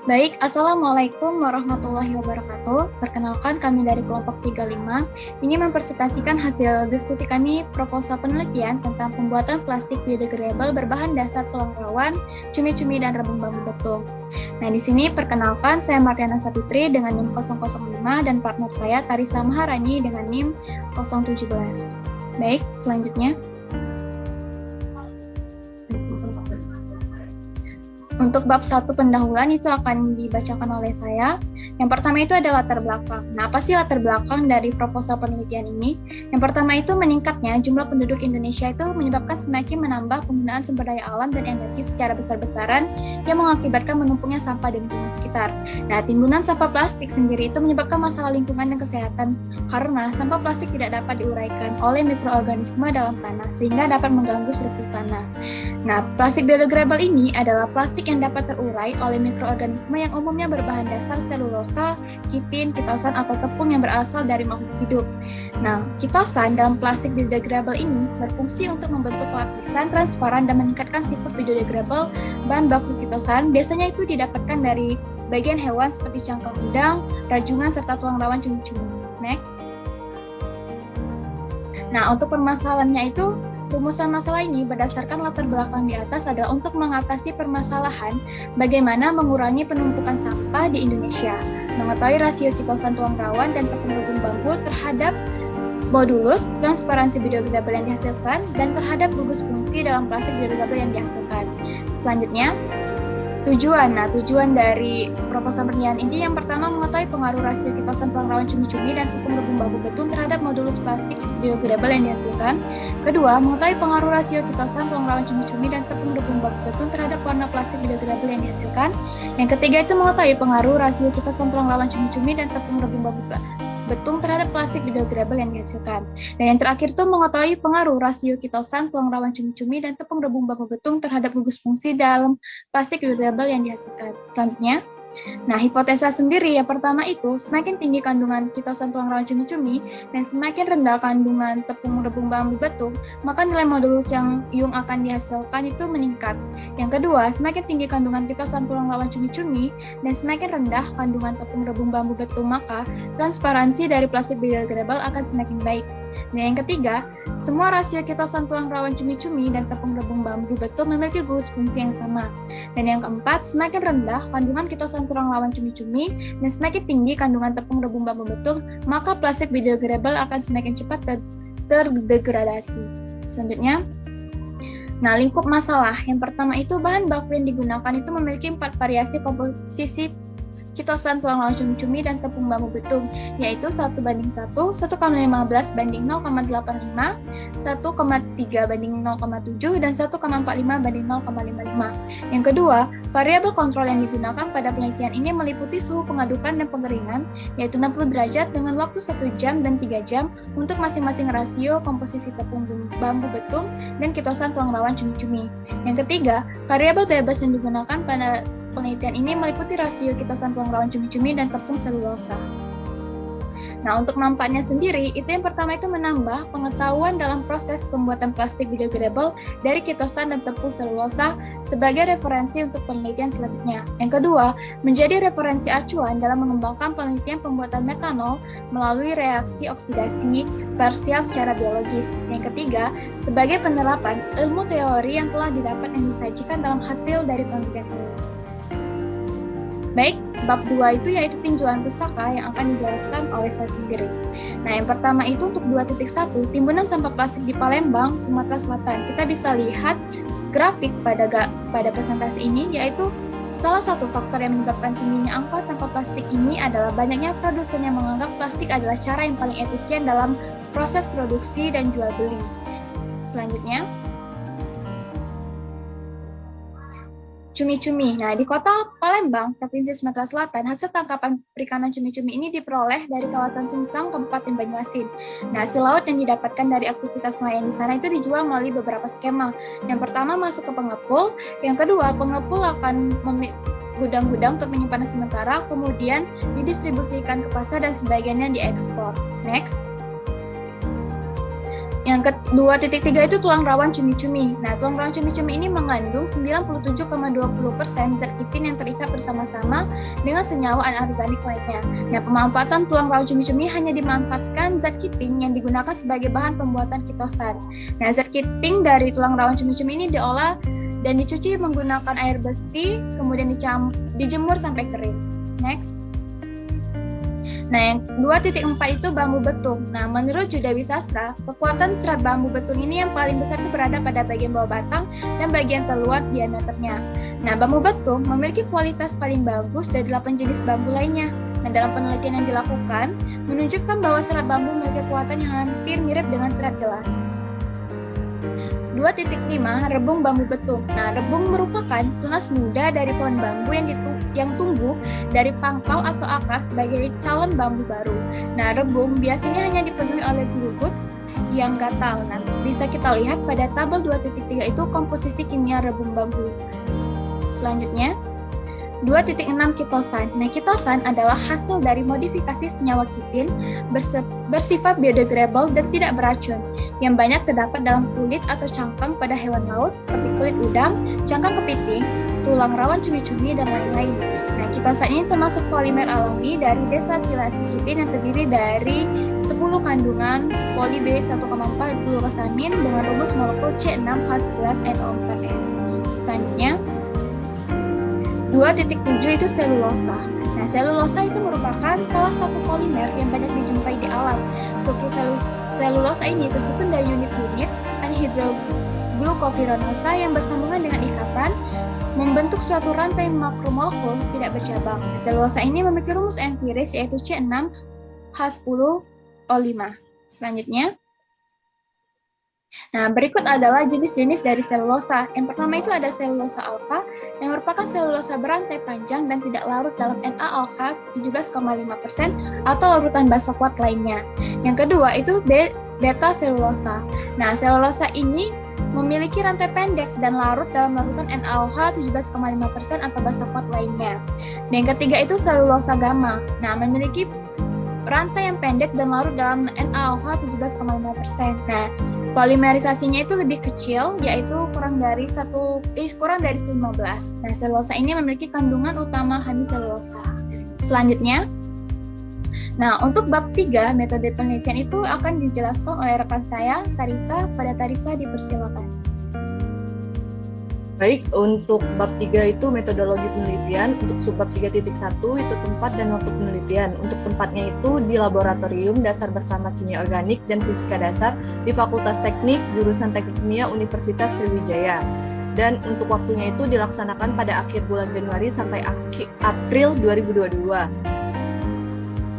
Baik, Assalamualaikum warahmatullahi wabarakatuh. Perkenalkan, kami dari kelompok 35 ini mempresentasikan hasil diskusi kami proposal penelitian tentang pembuatan plastik biodegradable berbahan dasar tulang rawan, cumi-cumi, dan rebung bambu betung. Nah, di sini perkenalkan, saya Mardiana Sapitri dengan NIM 005 dan partner saya Tarisa Maharani dengan NIM 017. Baik, selanjutnya. Untuk bab 1 pendahuluan itu akan dibacakan oleh saya. Yang pertama itu ada latar belakang. Nah, apa sih latar belakang dari proposal penelitian ini? Yang pertama itu meningkatnya jumlah penduduk Indonesia itu menyebabkan semakin menambah penggunaan sumber daya alam dan energi secara besar-besaran yang mengakibatkan menumpuknya sampah di lingkungan sekitar. Nah, timbunan sampah plastik sendiri itu menyebabkan masalah lingkungan dan kesehatan karena sampah plastik tidak dapat diuraikan oleh mikroorganisme dalam tanah sehingga dapat mengganggu struktur tanah. Nah, plastik biodegradable ini adalah plastik yang dapat terurai oleh mikroorganisme yang umumnya berbahan dasar selulosa, kitin, kitosan, atau tepung yang berasal dari makhluk hidup. Nah, kitosan dalam plastik biodegradable ini berfungsi untuk membentuk lapisan transparan dan meningkatkan sifat biodegradable. Bahan baku kitosan biasanya itu didapatkan dari bagian hewan seperti cangkang udang, rajungan, serta tulang rawan cumi-cumi. Next. Nah, untuk permasalahannya itu, rumusan masalah ini berdasarkan latar belakang di atas adalah untuk mengatasi permasalahan bagaimana mengurangi penumpukan sampah di Indonesia, mengetahui rasio kitosan tulang rawan dan tepung rebung bambu terhadap modulus transparansi biodegradable yang dihasilkan, dan terhadap gugus fungsi dalam plastik biodegradable yang dihasilkan. Selanjutnya, tujuan dari proposal penelitian ini yang pertama mengetahui pengaruh rasio kitosan tulang rawan cumi-cumi dan tepung rebung bambu betung terhadap modulus plastik biodegradable yang dihasilkan. Kedua, mengetahui pengaruh rasio kitosan tulang rawan cumi-cumi dan tepung rebung bambu betung terhadap warna plastik biodegradable yang dihasilkan. Yang ketiga itu mengetahui pengaruh rasio kitosan tulang rawan cumi-cumi dan tepung rebung bambu betung terhadap plastik biodegradable yang dihasilkan. Dan yang terakhir itu mengetahui pengaruh rasio kitosan tulang rawan cumi-cumi dan tepung rebung bambu betung terhadap gugus fungsi dalam plastik biodegradable yang dihasilkan. Selanjutnya, nah, hipotesa sendiri yang pertama itu semakin tinggi kandungan kitosan tulang rawan cumi-cumi dan semakin rendah kandungan tepung rebung bambu betung, maka nilai modulus yang ion akan dihasilkan itu meningkat. Yang kedua, semakin tinggi kandungan kitosan tulang rawan cumi-cumi dan semakin rendah kandungan tepung rebung bambu betung, maka transparansi dari plastik biodegradable akan semakin baik. Dan yang ketiga, semua rasio kitosan tulang rawan cumi-cumi dan tepung rebung bambu betung memiliki gugus fungsi yang sama. Dan yang keempat, semakin rendah kandungan kitosan tulang rawan cumi-cumi dan semakin tinggi kandungan tepung rebung bambu betung, maka plastik biodegradable akan semakin cepat terdegradasi. Selanjutnya, nah, lingkup masalah. Yang pertama itu bahan baku yang digunakan itu memiliki 4 variasi komposisi kitosan tulang rawan cumi-cumi dan tepung bambu betung, yaitu 1:1, 1,15 banding 0,85, 1,3 banding 0,7, dan 1,45 banding 0,55. Yang kedua, variabel kontrol yang digunakan pada penelitian ini meliputi suhu pengadukan dan pengeringan, yaitu 60 derajat dengan waktu 1 jam dan 3 jam untuk masing-masing rasio komposisi tepung bambu betung dan kitosan tulang rawan cumi-cumi. Yang ketiga, variabel bebas yang digunakan pada penelitian ini meliputi rasio kitosan tulang rawan cumi-cumi dan tepung selulosa. Nah, untuk manfaatnya sendiri, itu yang pertama itu menambah pengetahuan dalam proses pembuatan plastik biodegradable dari kitosan dan tepung selulosa sebagai referensi untuk penelitian selanjutnya. Yang kedua, menjadi referensi acuan dalam mengembangkan penelitian pembuatan metanol melalui reaksi oksidasi parsial secara biologis. Yang ketiga, sebagai penerapan ilmu teori yang telah didapat yang disajikan dalam hasil dari penelitian ini. Baik, bab 2 itu yaitu tinjauan pustaka yang akan dijelaskan oleh saya sendiri. Nah, yang pertama itu untuk 2.1, timbunan sampah plastik di Palembang, Sumatera Selatan. Kita bisa lihat grafik pada presentasi ini, yaitu salah satu faktor yang menyebabkan tingginya angka sampah plastik ini adalah banyaknya produsen yang menganggap plastik adalah cara yang paling efisien dalam proses produksi dan jual beli. Selanjutnya, cumi-cumi. Nah, di kota Palembang, Provinsi Sumatera Selatan, hasil tangkapan perikanan cumi-cumi ini diperoleh dari kawasan Sungsang, Kabupaten Banyuasin. Nah, hasil laut yang didapatkan dari aktivitas nelayan di sana itu dijual melalui beberapa skema. Yang pertama masuk ke pengepul, yang kedua pengepul akan gudang-gudang untuk penyimpanan sementara, kemudian didistribusikan ke pasar dan sebagiannya diekspor. Next. Yang kedua titik tiga itu tulang rawan cumi-cumi. Nah, tulang rawan cumi-cumi ini mengandung 97,20% zat kitin yang terikat bersama-sama dengan senyawa anorganik lainnya. Nah, pemanfaatan tulang rawan cumi-cumi hanya dimanfaatkan zat kitin yang digunakan sebagai bahan pembuatan kitosan. Nah, zat kitin dari tulang rawan cumi-cumi ini diolah dan dicuci menggunakan air bersih, kemudian dijemur sampai kering. Next. Nah, yang 2.4 itu bambu betung. Nah, menurut Judawi Sastra, kekuatan serat bambu betung ini yang paling besar itu berada pada bagian bawah batang dan bagian terluar diameternya. Nah, bambu betung memiliki kualitas paling bagus dari 8 jenis bambu lainnya. Nah, dalam penelitian yang dilakukan, menunjukkan bahwa serat bambu memiliki kekuatan yang hampir mirip dengan serat gelas. 2.5 Rebung bambu betung. Nah, rebung merupakan tunas muda dari pohon bambu yang tumbuh dari pangkal atau akar sebagai calon bambu baru. Nah, rebung biasanya hanya dipenuhi oleh bubut yang gatal. Nah, bisa kita lihat pada tabel 2.3 itu komposisi kimia rebung bambu. Selanjutnya, 2.6 kitosan. Nah, kitosan adalah hasil dari modifikasi senyawa kitin bersifat biodegradable dan tidak beracun yang banyak terdapat dalam kulit atau cangkang pada hewan laut seperti kulit udang, cangkang kepiting, tulang rawan cumi-cumi, dan lain-lain. Nah, kitosan ini termasuk polimer alami dari desatilasi kitin yang terdiri dari 10 kandungan poli B1,4 glukosamin dengan rumus molekul C6H11NO4N. Selanjutnya, 2.7 itu selulosa. Nah, selulosa itu merupakan salah satu polimer yang banyak dijumpai di alam. Struktur selulosa ini tersusun dari unit-unit anhidroglukoviranosa yang bersambungan dengan ikatan, membentuk suatu rantai makromolekul tidak bercabang. Selulosa ini memiliki rumus empiris yaitu C6H10O5. Selanjutnya, nah, berikut adalah jenis-jenis dari selulosa. Yang pertama itu ada selulosa alfa, yang merupakan selulosa berantai panjang dan tidak larut dalam NaOH 17,5% atau larutan basa kuat lainnya. Yang kedua itu beta selulosa. Nah, selulosa ini memiliki rantai pendek dan larut dalam larutan NaOH 17,5% atau basa kuat lainnya. Dan yang ketiga itu selulosa gamma. Nah, memiliki rantai yang pendek dan larut dalam NaOH 17,5%. Nah, polimerisasinya itu lebih kecil, yaitu kurang dari 15. Nah, selulosa ini memiliki kandungan utama hemiselulosa. Selanjutnya, nah, untuk bab 3, metode penelitian itu akan dijelaskan oleh rekan saya, Tarisa. Pada Tarisa, dipersilakan. Baik, untuk bab 3 itu metodologi penelitian, untuk subbab 3.1 itu tempat dan waktu penelitian. Untuk tempatnya itu di Laboratorium Dasar Bersama Kimia Organik dan Fisika Dasar di Fakultas Teknik, Jurusan Teknik Kimia Universitas Sriwijaya. Dan untuk waktunya itu dilaksanakan pada akhir bulan Januari sampai April 2022.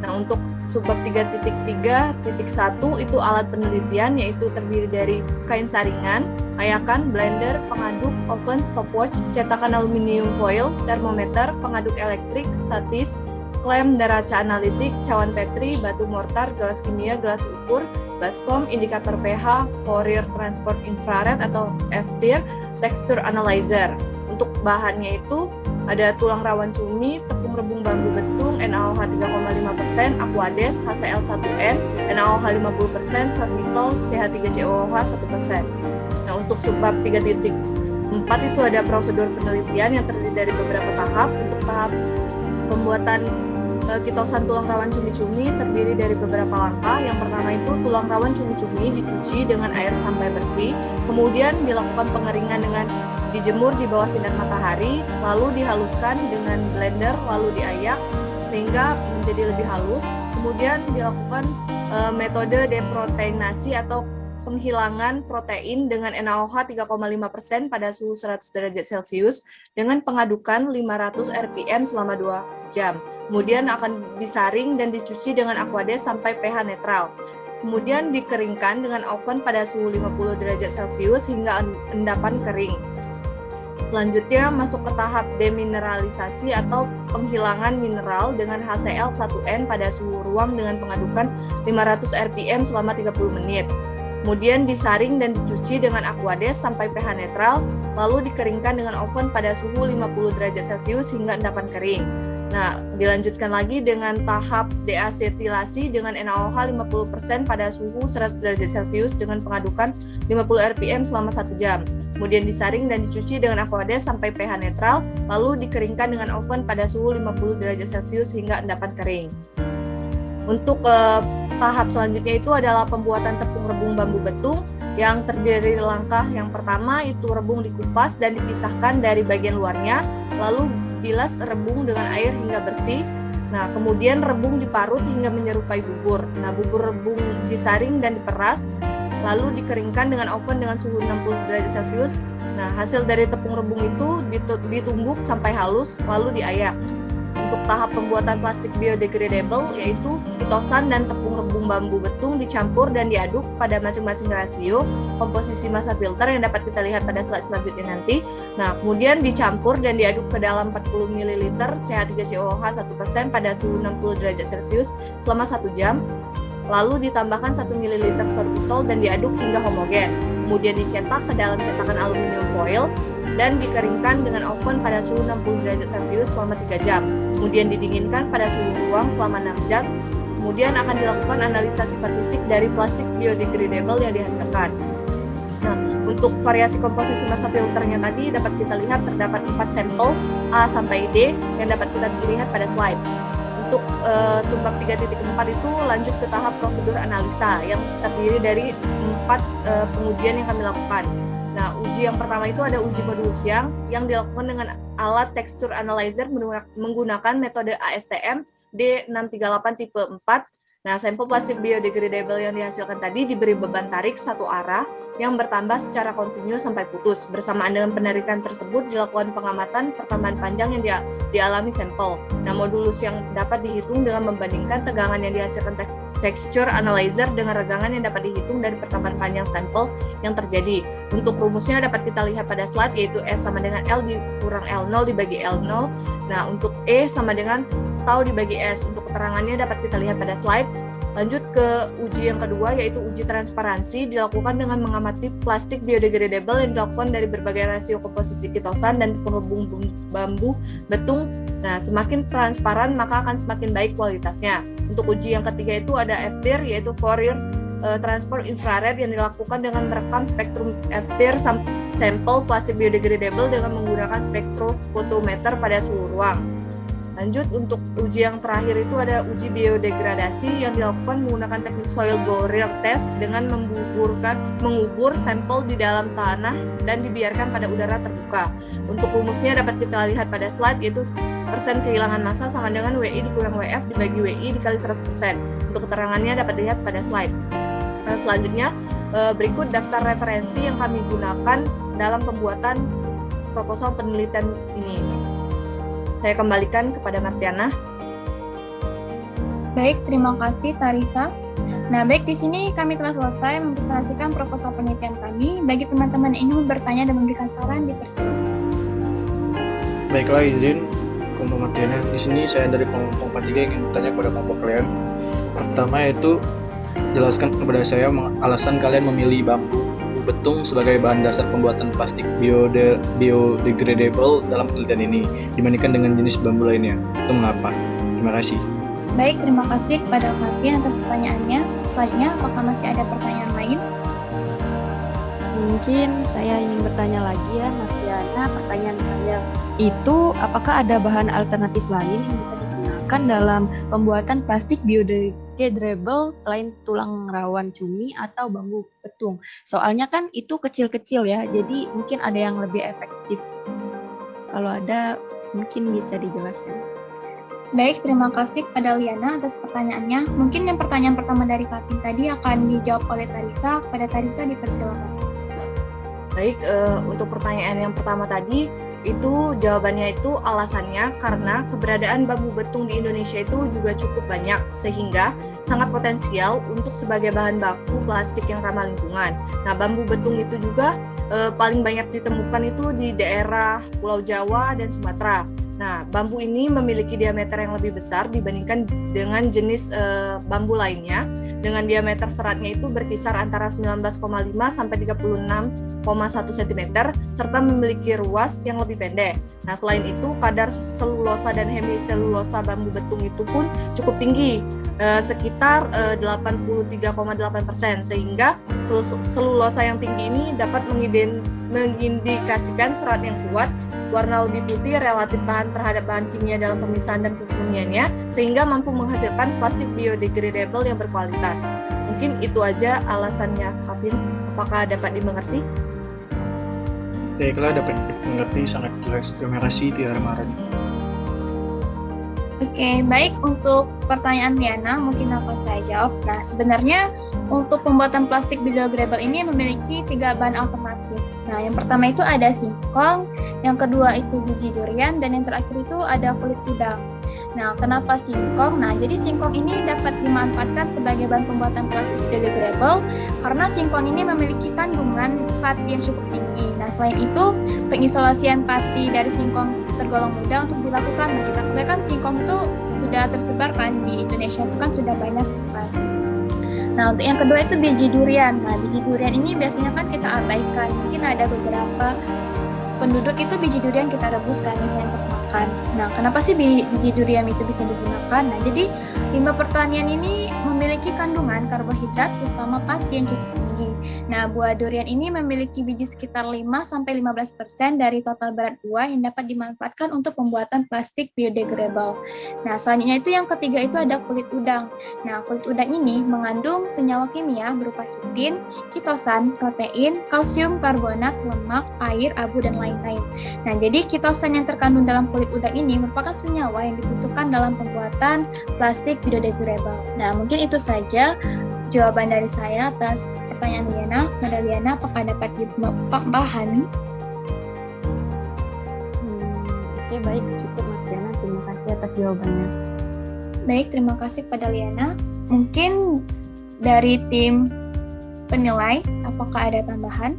Nah, untuk subbab 3.3.1 itu alat penelitian, yaitu terdiri dari kain saringan, ayakan, blender, pengaduk, oven, stopwatch, cetakan aluminium foil, termometer, pengaduk elektrik, statis, klem, neraca analitik, cawan petri, batu mortar, gelas kimia, gelas ukur, baskom, indikator pH, Fourier transform infrared atau FTIR, texture analyzer. Untuk bahannya itu ada tulang rawan cumi, tepung rebung bambu betung, NaOH 3,5%, Aquades, HCl1N, NaOH 50%, sorbitol, CH3COOH 1%. Nah, untuk subbab 3.4 itu ada prosedur penelitian yang terdiri dari beberapa tahap. Untuk tahap pembuatan kitosan tulang rawan cumi-cumi terdiri dari beberapa langkah. Yang pertama itu tulang rawan cumi-cumi dicuci dengan air sampai bersih, kemudian dilakukan pengeringan dengan dijemur di bawah sinar matahari, lalu dihaluskan dengan blender, lalu diayak sehingga menjadi lebih halus. Kemudian dilakukan metode deproteinasi atau penghilangan protein dengan NaOH 3,5% pada suhu 100 derajat Celcius dengan pengadukan 500 rpm selama 2 jam. Kemudian akan disaring dan dicuci dengan Aquades sampai pH netral. Kemudian dikeringkan dengan oven pada suhu 50 derajat Celcius hingga endapan kering. Selanjutnya masuk ke tahap demineralisasi atau penghilangan mineral dengan HCl1N pada suhu ruang dengan pengadukan 500 rpm selama 30 menit. Kemudian disaring dan dicuci dengan Aquades sampai pH netral, lalu dikeringkan dengan oven pada suhu 50 derajat Celcius hingga endapan kering. Nah, dilanjutkan lagi dengan tahap deasetilasi dengan NaOH 50% pada suhu 100 derajat Celcius dengan pengadukan 50 rpm selama 1 jam. Kemudian disaring dan dicuci dengan Aquades sampai pH netral, lalu dikeringkan dengan oven pada suhu 50 derajat Celcius hingga endapan kering. Untuk tahap selanjutnya itu adalah pembuatan tepung rebung bambu betung yang terdiri dari langkah yang pertama itu rebung dikupas dan dipisahkan dari bagian luarnya, lalu bilas rebung dengan air hingga bersih. Nah, kemudian rebung diparut hingga menyerupai bubur. Nah, bubur rebung disaring dan diperas, lalu dikeringkan dengan oven dengan suhu 60 derajat Celcius. Nah, hasil dari tepung rebung itu ditumbuk sampai halus, lalu diayak. Untuk tahap pembuatan plastik biodegradable yaitu kitosan dan tepung rebung bambu betung dicampur dan diaduk pada masing-masing rasio komposisi massa filter yang dapat kita lihat pada slide selanjutnya nanti. Nah, kemudian dicampur dan diaduk ke dalam 40 ml CH3COOH 1% pada suhu 60 derajat Celcius selama 1 jam. Lalu ditambahkan 1 ml sorbitol dan diaduk hingga homogen. Kemudian dicetak ke dalam cetakan aluminium foil dan dikeringkan dengan oven pada suhu 60 derajat Celcius selama 3 jam. Kemudian didinginkan pada suhu ruang selama 6 jam. Kemudian akan dilakukan analisa sifat fisik dari plastik biodegradable yang dihasilkan. Nah, untuk variasi komposisi massa filternya tadi dapat kita lihat terdapat 4 sampel A sampai D yang dapat kita lihat pada slide. Untuk subbab 3.4 itu lanjut ke tahap prosedur analisa yang terdiri dari 4 pengujian yang kami lakukan. Nah, uji yang pertama itu ada uji modulus yang dilakukan dengan alat texture analyzer menggunakan metode ASTM D638 tipe 4. Nah, sampel plastik biodegradable yang dihasilkan tadi diberi beban tarik satu arah yang bertambah secara kontinu sampai putus. Bersamaan dengan penarikan tersebut dilakukan pengamatan pertambahan panjang yang dialami sampel. Nah, modulus yang dapat dihitung dengan membandingkan tegangan yang dihasilkan texture analyzer dengan regangan yang dapat dihitung dari pertambahan panjang sampel yang terjadi. Untuk rumusnya dapat kita lihat pada slide, yaitu S sama dengan L dikurang L0 dibagi L0. Nah, untuk E sama dengan tau dibagi S. Untuk keterangannya dapat kita lihat pada slide. Lanjut ke uji yang kedua, yaitu uji transparansi, dilakukan dengan mengamati plastik biodegradable yang dilakukan dari berbagai rasio komposisi kitosan dan rebung bambu betung. Nah, semakin transparan maka akan semakin baik kualitasnya. Untuk uji yang ketiga itu ada FTIR, yaitu Fourier Transfer Infrared yang dilakukan dengan merekam spektrum FTIR sampel plastik biodegradable dengan menggunakan spektrofotometer pada suhu ruang. Lanjut, untuk uji yang terakhir itu ada uji biodegradasi yang dilakukan menggunakan teknik soil borer test dengan mengubur sampel di dalam tanah dan dibiarkan pada udara terbuka. Untuk rumusnya dapat kita lihat pada slide, yaitu persen kehilangan massa sama dengan WI dikurang WF dibagi WI dikali 100%. Untuk keterangannya dapat dilihat pada slide. Nah, selanjutnya berikut daftar referensi yang kami gunakan dalam pembuatan proposal penelitian ini. Saya kembalikan kepada Martiana. Baik, terima kasih Tarisa. Nah, baik, di sini kami telah selesai mempresentasikan proposal penelitian kami. Bagi teman-teman yang ingin bertanya dan memberikan saran, dipersilakan. Baiklah, izin kelompok Martiana. Di sini saya dari kelompok 43 ingin bertanya kepada kelompok kalian. Pertama yaitu jelaskan kepada saya alasan kalian memilih bambu betung sebagai bahan dasar pembuatan plastik biodegradable dalam penelitian ini dibandingkan dengan jenis bambu lainnya. Itu mengapa? Terima kasih. Baik, terima kasih kepada Martin atas pertanyaannya. Selanjutnya, apakah masih ada pertanyaan lain? Mungkin saya ingin bertanya lagi ya, Martiana. Pertanyaan saya itu, apakah ada bahan alternatif lain yang bisa digunakan dalam pembuatan plastik biodegradable selain tulang rawan cumi atau bambu betung? Soalnya kan itu kecil-kecil ya, jadi mungkin ada yang lebih efektif. Kalau ada, mungkin bisa dijelaskan. Baik, terima kasih kepada Liana atas pertanyaannya. Mungkin yang pertanyaan pertama dari Katin tadi akan dijawab oleh Tarisa. Pada Tarisa, dipersilakan. Baik, untuk pertanyaan yang pertama tadi, itu jawabannya itu alasannya karena keberadaan bambu betung di Indonesia itu juga cukup banyak, sehingga sangat potensial untuk sebagai bahan baku plastik yang ramah lingkungan. Nah, bambu betung itu juga paling banyak ditemukan itu di daerah Pulau Jawa dan Sumatera. Nah, bambu ini memiliki diameter yang lebih besar dibandingkan dengan jenis bambu lainnya. Dengan diameter seratnya itu berkisar antara 19,5 sampai 36,1 cm serta memiliki ruas yang lebih pendek. Nah, selain itu kadar selulosa dan hemiselulosa bambu betung itu pun cukup tinggi, sekitar 83,8%, sehingga selulosa yang tinggi ini dapat mengindikasikan serat yang kuat, warna lebih putih, relatif tahan terhadap bahan kimia dalam pemisahan dan kemudiannya, sehingga mampu menghasilkan plastik biodegradable yang berkualitas. Mungkin itu aja alasannya, Kavin. Apakah dapat dimengerti? Baiklah, dapat mengerti, sangat jelas. Terima kasih, Tiara Maren. Oke, baik, untuk pertanyaan Liana mungkin akan saya jawab. Nah, sebenarnya untuk pembuatan plastik biodegradable ini memiliki 3 bahan alternatif. Nah, yang pertama itu ada singkong, yang kedua itu biji durian, dan yang terakhir itu ada kulit udang. Nah, kenapa singkong? Nah, jadi singkong ini dapat dimanfaatkan sebagai bahan pembuatan plastik biodegradable karena singkong ini memiliki kandungan pati yang cukup tinggi. Nah, selain itu, pengisolasian pati dari singkong tergolong mudah untuk dilakukan. Nah, kita ketahui kan singkong itu sudah tersebar kan di Indonesia, itu kan sudah banyak kan. Nah, untuk yang kedua itu biji durian. Nah, biji durian ini biasanya kan kita abaikan. Mungkin ada beberapa penduduk itu biji durian kita rebus kan, misalnya untuk makan. Nah, kenapa sih biji durian itu bisa digunakan? Nah, jadi limbah pertanian ini memiliki kandungan karbohidrat terutama pati yang cukup tinggi. Nah, buah durian ini memiliki biji sekitar 5-15% dari total berat buah yang dapat dimanfaatkan untuk pembuatan plastik biodegradable. Nah, selanjutnya itu yang ketiga itu ada kulit udang. Nah, kulit udang ini mengandung senyawa kimia berupa kitin, kitosan, protein, kalsium, karbonat, lemak, air, abu, dan lain-lain. Nah, jadi kitosan yang terkandung dalam kulit udang ini merupakan senyawa yang dibutuhkan dalam pembuatan plastik biodegradable. Nah, mungkin itu saja jawaban dari saya atas pertanyaan Liana. Pada Liana, apakah dapat dipahami? Oke, baik, cukup Mas Diana. Terima kasih atas jawabannya. Baik, terima kasih kepada Liana. Mungkin dari tim penilai, apakah ada tambahan?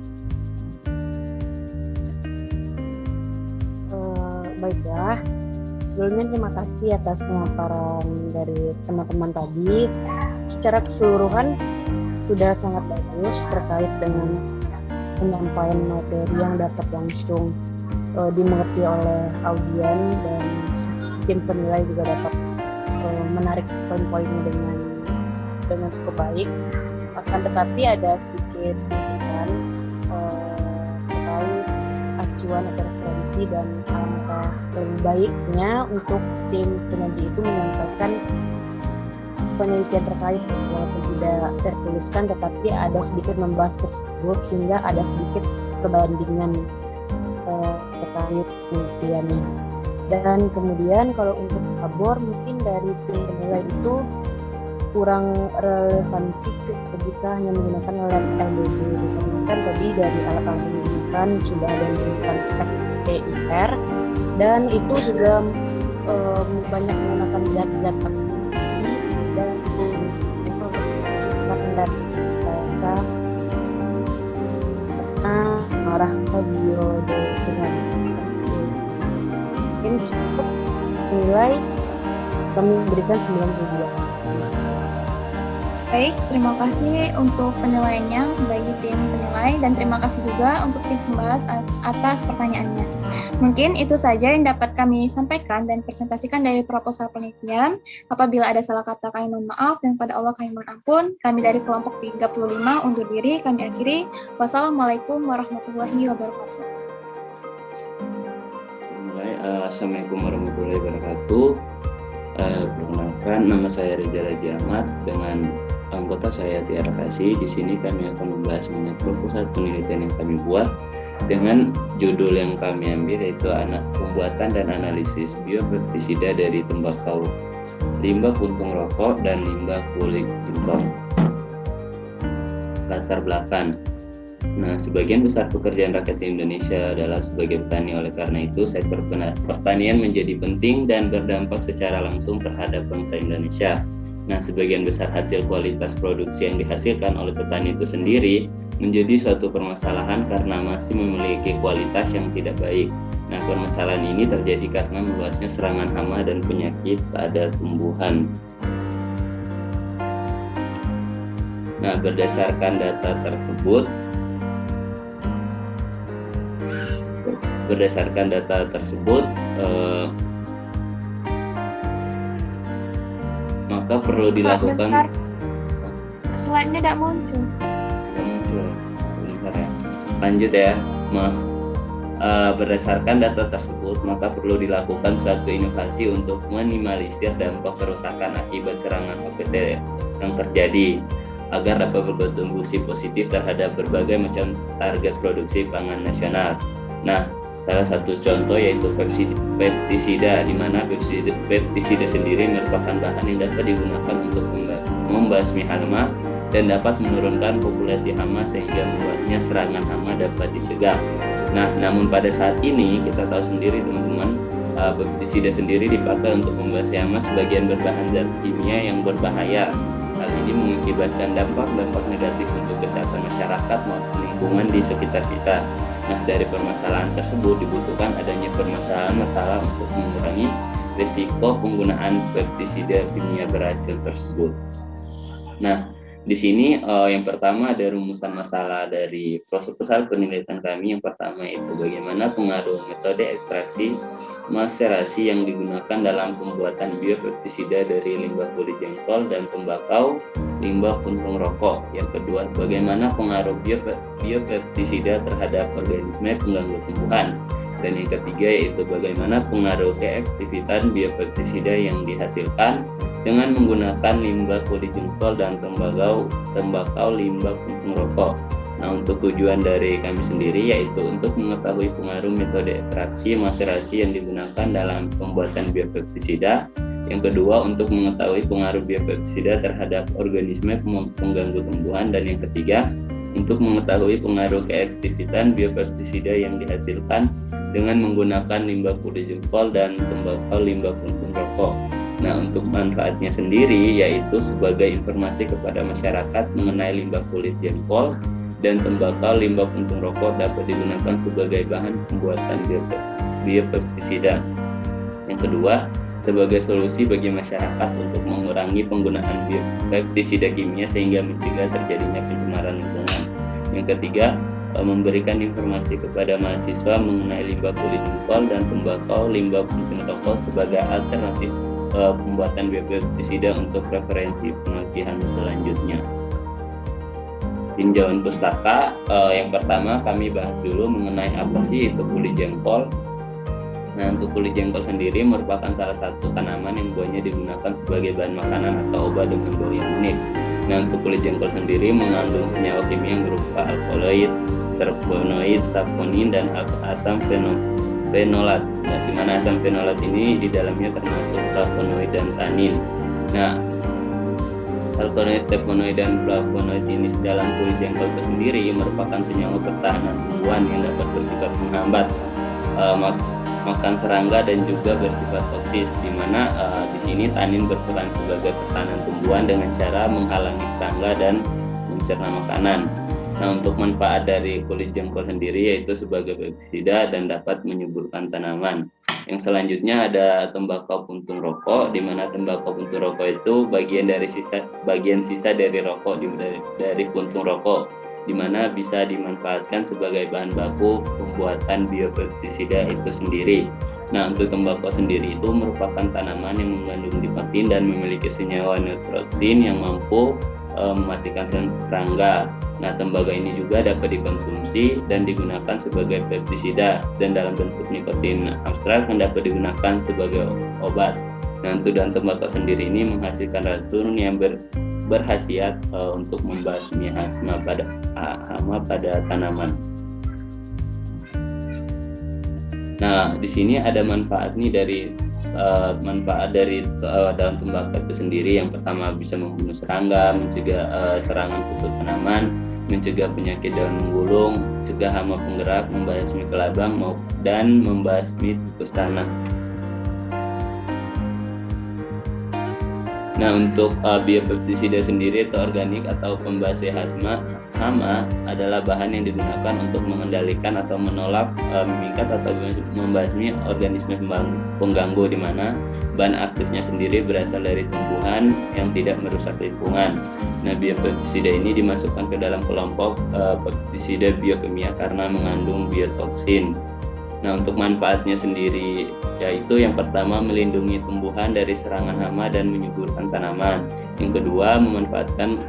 Baiklah, sebelumnya terima kasih atas pemaparan dari teman-teman tadi. Secara keseluruhan sudah sangat bagus terkait dengan penyampaian materi yang dapat langsung dimengerti oleh audien, dan tim penilai juga dapat menarik poin-poinnya dengan cukup baik. Akan tetapi ada sedikit kritikan terkait acuan atau referensi dan langkah lebih baiknya untuk tim penyaji itu menyampaikan penelitian terkait, walaupun tidak tertuliskan tetapi ada sedikit membahas tersebut sehingga ada sedikit perbandingan terkait penelitiannya. Dan kemudian kalau untuk labor mungkin dari tim penilai itu kurang relevansi jika hanya menggunakan lab LDB, dikarenakan tadi dari alat-alat yang digunakan sudah ada yang menggunakan FTIR, dan itu juga banyak menggunakan zat-zat aktivasi dan standar data arah ke biodegradable. Mungkin cukup nilai kami berikan 92. Baik, terima kasih untuk penilaiannya bagi tim penilai, dan terima kasih juga untuk tim pembahas atas pertanyaannya. Mungkin itu saja yang dapat kami sampaikan dan presentasikan dari proposal penelitian. Apabila ada salah kata kami mohon maaf, dan pada Allah kami mohon ampun. Kami dari kelompok 35 undur diri, kami akhiri. Wassalamualaikum warahmatullahi wabarakatuh. Assalamualaikum warahmatullahi wabarakatuh. Perkenalkan, nama saya Reza Raji Ahmad, dengan anggota saya Tiara Kasih. Di sini kami akan membahas mengenai proposal penelitian yang kami buat dengan judul yang kami ambil, yaitu pembuatan dan analisis biopestisida dari tembakau, limbah puntung rokok, dan limbah kulit singkong. Latar belakang. Nah, sebagian besar pekerjaan rakyat di Indonesia adalah sebagai petani. Oleh karena itu, sektor pertanian menjadi penting dan berdampak secara langsung terhadap bangsa Indonesia. Nah, sebagian besar hasil kualitas produksi yang dihasilkan oleh petani itu sendiri menjadi suatu permasalahan karena masih memiliki kualitas yang tidak baik. Nah, permasalahan ini terjadi karena meluasnya serangan hama dan penyakit pada tumbuhan. Nah, berdasarkan data tersebut, maka perlu dilakukan. Bentar, slide-nya tidak muncul. Bentar ya. Lanjut ya. Berdasarkan data tersebut, maka perlu dilakukan suatu inovasi untuk meminimalisir dampak kerusakan akibat serangan HPT yang terjadi agar dapat berkontribusi positif terhadap berbagai macam target produksi pangan nasional. Nah, salah satu contoh yaitu pestisida, di mana pestisida sendiri merupakan bahan yang dapat digunakan untuk membasmi hama dan dapat menurunkan populasi hama sehingga meluasnya serangan hama dapat dicegah. Nah, namun pada saat ini kita tahu sendiri teman-teman, pestisida sendiri dipakai untuk membasmi hama sebagian berbahan zat kimia yang berbahaya. Hal ini mengakibatkan dampak negatif untuk kesehatan masyarakat maupun lingkungan di sekitar kita. Nah, dari permasalahan tersebut dibutuhkan adanya masalah untuk mengurangi risiko penggunaan pestisida kimia beracun tersebut. Nah, di sini yang pertama ada rumusan masalah dari proposal penelitian kami. Yang pertama itu bagaimana pengaruh metode ekstraksi maserasi yang digunakan dalam pembuatan biopestisida dari limbah kulit jengkol dan tembakau, limbah puntung rokok. Yang kedua, bagaimana pengaruh biopestisida terhadap organisme pengganggu tumbuhan. Dan yang ketiga yaitu bagaimana pengaruh keefektifan biopestisida yang dihasilkan dengan menggunakan limbah kulit jengkol dan tembakau limbah puntung rokok. Nah, untuk tujuan dari kami sendiri yaitu untuk mengetahui pengaruh metode ekstraksi maserasi yang digunakan dalam pembuatan biopestisida. Yang kedua, untuk mengetahui pengaruh biopestisida terhadap organisme pengganggu tumbuhan. Dan yang ketiga, untuk mengetahui pengaruh keefektifan biopestisida yang dihasilkan dengan menggunakan limbah kulit jengkol dan tembakau limbah puntung rokok. Nah, untuk manfaatnya sendiri yaitu sebagai informasi kepada masyarakat mengenai limbah kulit jengkol dan tembakau limbah puntung rokok dapat digunakan sebagai bahan pembuatan biopestisida. Yang kedua, sebagai solusi bagi masyarakat untuk mengurangi penggunaan pestisida kimia sehingga mencegah terjadinya pencemaran lingkungan. Yang ketiga, memberikan informasi kepada mahasiswa mengenai limbah kulit jengkol dan tembakau limbah puntung rokok sebagai alternatif pembuatan biopestisida untuk referensi penelitian selanjutnya. Tinjauan pustaka, yang pertama kami bahas dulu mengenai apa sih itu kulit jengkol. Nah, untuk kulit jengkol sendiri merupakan salah satu tanaman yang buahnya digunakan sebagai bahan makanan atau obat dengan bau yang unik. Nah, untuk kulit jengkol sendiri mengandung senyawa kimia yang berupa alkaloid, terpenoid, saponin, dan asam fenolat. Nah, di mana asam fenolat ini di dalamnya termasuk flavonoid dan tanin. Nah, alkaloid, terpenoid, dan flavonoid ini dalam kulit jengkol itu sendiri merupakan senyawa pertahanan tumbuhan yang dapat bersifat menghambat makan serangga dan juga bersifat toksis, di mana di sini tanin berperan sebagai pertahanan tumbuhan dengan cara menghalangi serangga dan mencerna makanan. Nah, untuk manfaat dari kulit jengkol sendiri yaitu sebagai pestisida dan dapat menyuburkan tanaman. Yang selanjutnya ada tembakau puntung rokok, di mana tembakau puntung rokok itu bagian sisa dari rokok dari puntung rokok, di mana bisa dimanfaatkan sebagai bahan baku pembuatan biopestisida itu sendiri. Nah, untuk tembakau sendiri itu merupakan tanaman yang mengandung nikotin dan memiliki senyawa neutrotsin yang mampu mematikan serangga. Nah, tembaga ini juga dapat dikonsumsi dan digunakan sebagai pestisida dan dalam bentuk nikotin abstrak yang dapat digunakan sebagai obat. Nah, untuk dan tembakau sendiri ini menghasilkan racun yang berkhasiat untuk membasmi hama pada tanaman. Nah, di sini ada manfaat nih dari daun tembakau itu sendiri. Yang pertama bisa membunuh serangga, mencegah serangan kutu tanaman, mencegah penyakit daun menggulung, mencegah hama penggerak, membasmi kelabang dan membasmi tikus tanah. Nah, untuk biopestisida sendiri atau organik atau pembasmi hama adalah bahan yang digunakan untuk mengendalikan atau menolak, mengikat atau membasmi organisme pengganggu, di mana bahan aktifnya sendiri berasal dari tumbuhan yang tidak merusak lingkungan. Nah, biopestisida ini dimasukkan ke dalam kelompok pestisida biokimia karena mengandung biotoksin. Nah, untuk manfaatnya sendiri yaitu yang pertama melindungi tumbuhan dari serangan hama dan menyuburkan tanaman. Yang kedua, memanfaatkan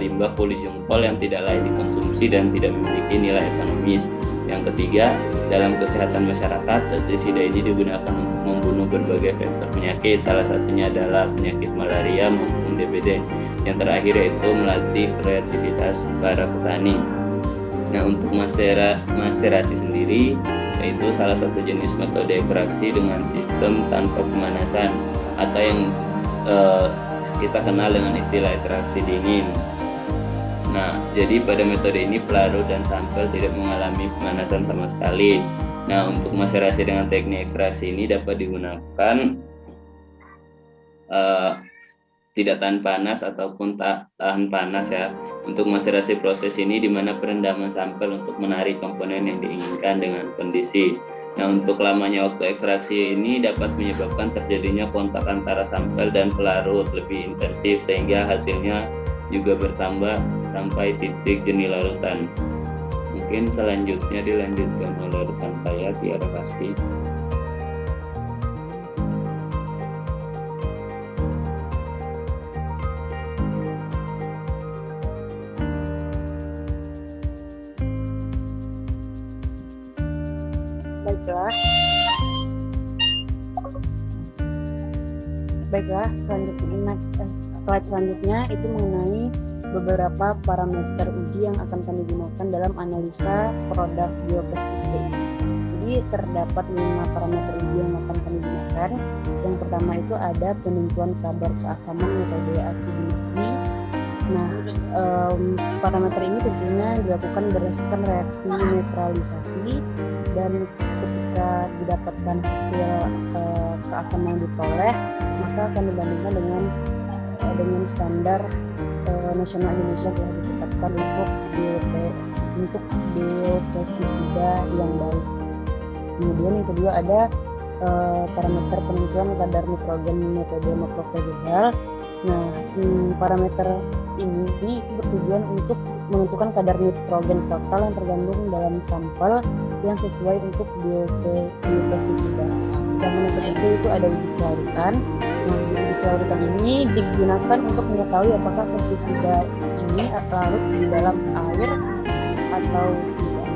limbah polijungkol yang tidak layak dikonsumsi dan tidak memiliki nilai ekonomis. Yang ketiga, dalam kesehatan masyarakat, pestisida ini digunakan untuk membunuh berbagai vektor penyakit, salah satunya adalah penyakit malaria maupun DBD. Yang terakhir yaitu melatih kreativitas para petani. Nah, untuk maserasi sendiri yaitu salah satu jenis metode ekstraksi dengan sistem tanpa pemanasan atau yang kita kenal dengan istilah ekstraksi dingin. Nah, jadi pada metode ini pelarut dan sampel tidak mengalami pemanasan sama sekali. Nah, untuk maserasi dengan teknik ekstraksi ini dapat digunakan tidak tahan panas ataupun tahan panas ya. Untuk maserasi proses ini di mana perendaman sampel untuk menarik komponen yang diinginkan dengan kondisi. Nah, untuk lamanya waktu ekstraksi ini dapat menyebabkan terjadinya kontak antara sampel dan pelarut lebih intensif sehingga hasilnya juga bertambah sampai titik jenis larutan. Mungkin selanjutnya dilanjutkan oleh rekan saya Tiara Kasih. Baiklah, slide selanjutnya itu mengenai beberapa parameter uji yang akan kami gunakan dalam analisa produk biopestisida ini. Jadi terdapat 5 parameter uji yang akan kami gunakan. Yang pertama itu ada penentuan kadar keasaman metode asidity. Nah, parameter ini tentunya dilakukan berdasarkan reaksi neutralisasi, dan ketika didapatkan hasil keasaman yang diperoleh, maka akan dibandingkan dengan standar nasional Indonesia telah ditetapkan untuk biopestisida yang baik. Kemudian yang kedua ada parameter penentuan kadar nitrogen metode makrovegetal. Nah, parameter ini bertujuan untuk menentukan kadar nitrogen total yang tergandung dalam sampel yang sesuai untuk biopestisida. Dan yang ketiga itu ada uji kelarutan. Nah, uji kelarutan ini digunakan untuk mengetahui apakah pestisida ini larut di dalam air atau tidak.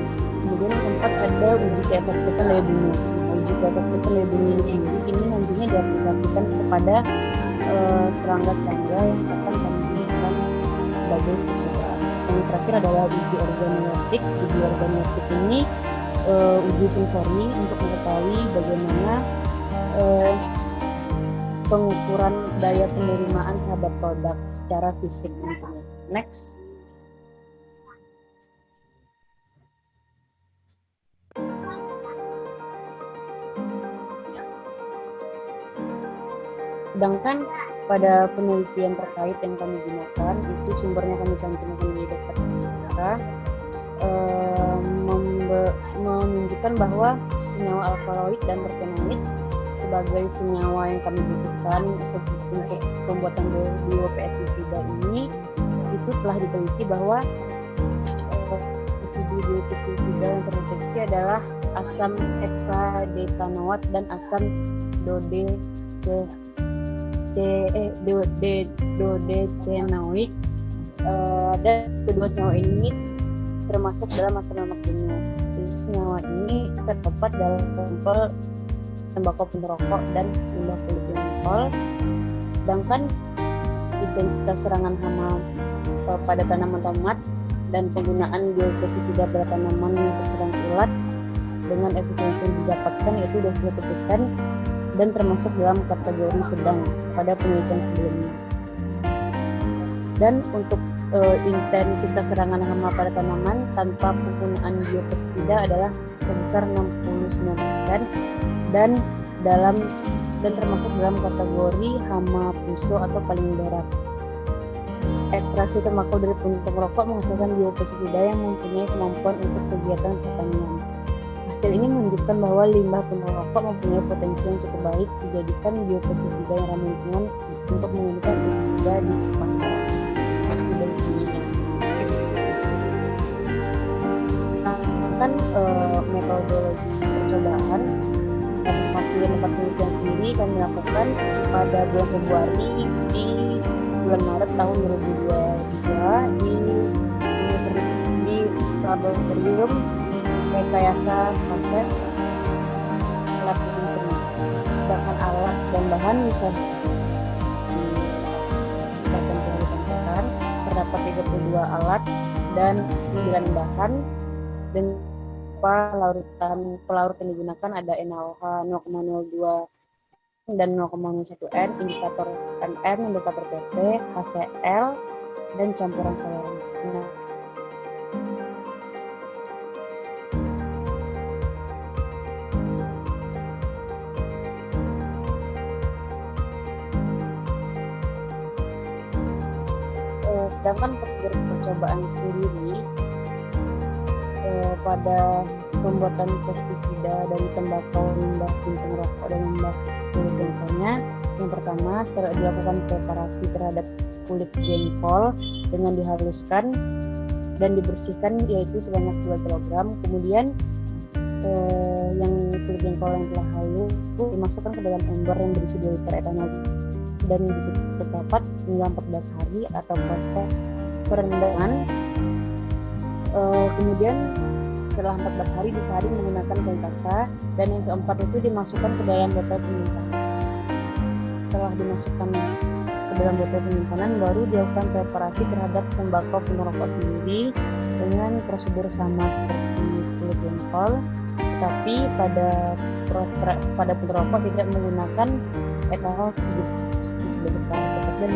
Kemudian yang keempat ada uji keefektifan daya bumi. Uji keefektifan daya bumi sendiri ini nantinya diaplikasikan kepada serangga-serangga yang akan kami gunakan sebagai percobaan. Yang terakhir adalah uji organoleptik. Uji organoleptik ini uji sensori untuk mengetahui bagaimana pengukuran daya penerimaan terhadap produk secara fisik nantinya. Next. Sedangkan pada penelitian terkait yang kami gunakan, itu sumbernya kami cantumkan di daftar bicara, menunjukkan bahwa senyawa alkaloid dan terpenoid sebagai senyawa yang kami butuhkan untuk pembuatan biopestisida ini, itu telah diteliti bahwa residu biopestisida yang terdeteksi adalah asam heksadetanoat dan asam dodecenoik, dan kedua senyawa ini termasuk dalam asam lemak jenuh. Senyawa ini terdapat dalam sampel tembakau pengerokok dan limbah poliglycol. Sedangkan intensitas serangan hama pada tanaman tomat dan penggunaan biopestisida pada tanaman yang terserang ulat dengan efisiensi yang didapatkan yaitu 21% dan termasuk dalam kategori sedang pada penelitian sebelumnya. Dan untuk intensitas serangan hama pada tanaman tanpa penggunaan biopestisida adalah sebesar 69%, dan dalam dan termasuk dalam kategori hama puso atau paling berat. Ekstraksi tembakau dari puntung rokok menghasilkan biopestisida yang mempunyai kemampuan untuk kegiatan pertanian. Hasil ini menunjukkan bahwa limbah puntung rokok mempunyai potensi yang cukup baik dijadikan biopestisida yang ramah lingkungan untuk menggunakan pestisida di pasaran. Kan metodologi percobaan dan tempat penelitian sendiri kami lakukan pada bulan Februari di bulan Maret tahun 2023 di laboratorium rekayasa proses lab seni. Sedangkan alat dan bahan bisa dilakukan terdapat 32 alat dan 9 bahan dengan pelarut yang digunakan ada NaOH 0,02 dan 0,01 N, indikator NN, indikator PP, HCl, dan campuran saluran. Sedangkan prosedur percobaan sendiri pada pembuatan pestisida dari tembakau, limbah puntung rokok, dan limbah kulit jengkolnya, yang pertama dilakukan preparasi terhadap kulit jengkol dengan dihaluskan dan dibersihkan, yaitu sebanyak 2 kg. Kemudian yang kulit jengkol yang telah halus dimasukkan ke dalam ember yang berisi 2 liter etanol dan ditutup rapat hingga 14 hari atau proses perendaman. Kemudian setelah 14 hari disaring menggunakan kain kasa, dan yang keempat itu dimasukkan ke dalam botol penyimpanan. Setelah dimasukkan ke dalam botol penyimpanan, baru dilakukan preparasi terhadap tembakau pemerokok sendiri dengan prosedur sama seperti kulit jengkol, tetapi pada pemerokok tidak menggunakan etanol sebagai bahan dan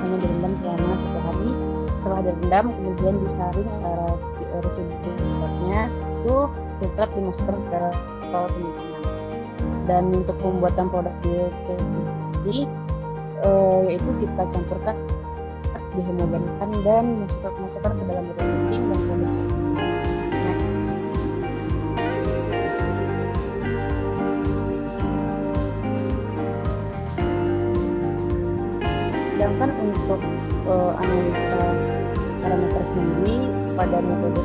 hanya direndam selama 1 hari. Setelah direndam, kemudian disaring residu-residunya itu filtrat dimasukkan ke dalam botol penyimpanan. Dan untuk pembuatan produk biopestisida yaitu kita campurkan, dihomogenkan dan masukkan ke dalam botol penting dan produksi. Next. Sedangkan untuk analisa parameter sendiri pada metode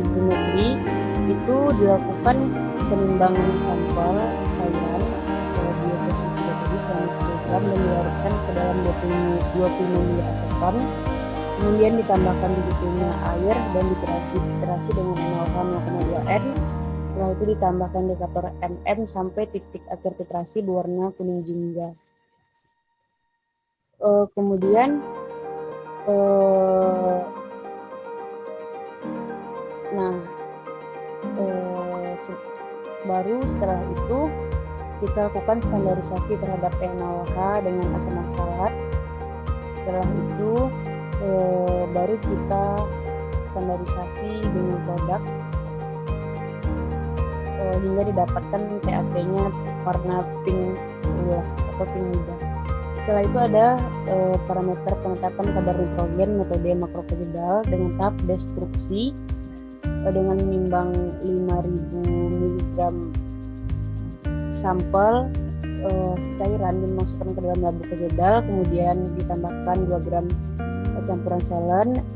hidrometri itu dilakukan penimbangan sampel cairan biopestisida tadi selama 10 gram dan dilarutkan ke dalam 25 ml aseton, kemudian ditambahkan 70 ml air dan dititrasi dengan NaOH 0,2 N. Setelah itu ditambahkan indikator NN sampai titik akhir titrasi berwarna kuning jingga. Kemudian baru setelah itu kita lakukan standarisasi terhadap NaOH dengan asam oksalat. Setelah itu baru kita standarisasi dengan produk hingga didapatkan TAT-nya warna pink 11 atau pink muda. Setelah itu ada parameter penetapan kadar nitrogen metode makrokejedal dengan tahap destruksi dengan menimbang 5.000 mg sampel cairan dimasukkan ke dalam labu kejedal, kemudian ditambahkan 2 gram campuran selen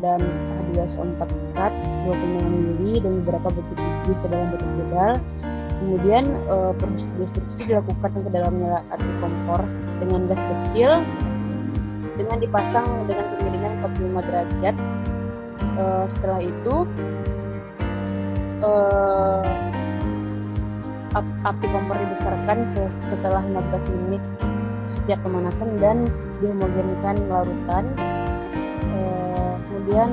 dan H2SO4 pekat 20 ml dan beberapa butir biji ke dalam botol kejedal. Kemudian proses destruksi dilakukan ke dalamnya api kompor dengan gas kecil dengan dipasang dengan kemiringan 45 derajat. Setelah itu api kompor dibesarkan setelah 15 menit setiap pemanasan dan dihomogenkan larutan. Kemudian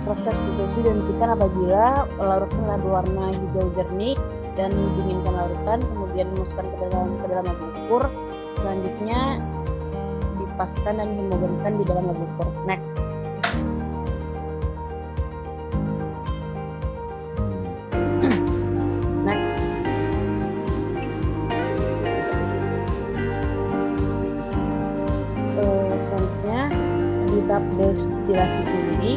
proses destruksi dihentikan apabila larutan telah berwarna hijau jernih dan dinginkan larutan, kemudian dimasukkan ke dalam labu ukur. Selanjutnya dipaskan dan dihomogenkan di dalam labu ukur. Next. Next. destilasi sendiri,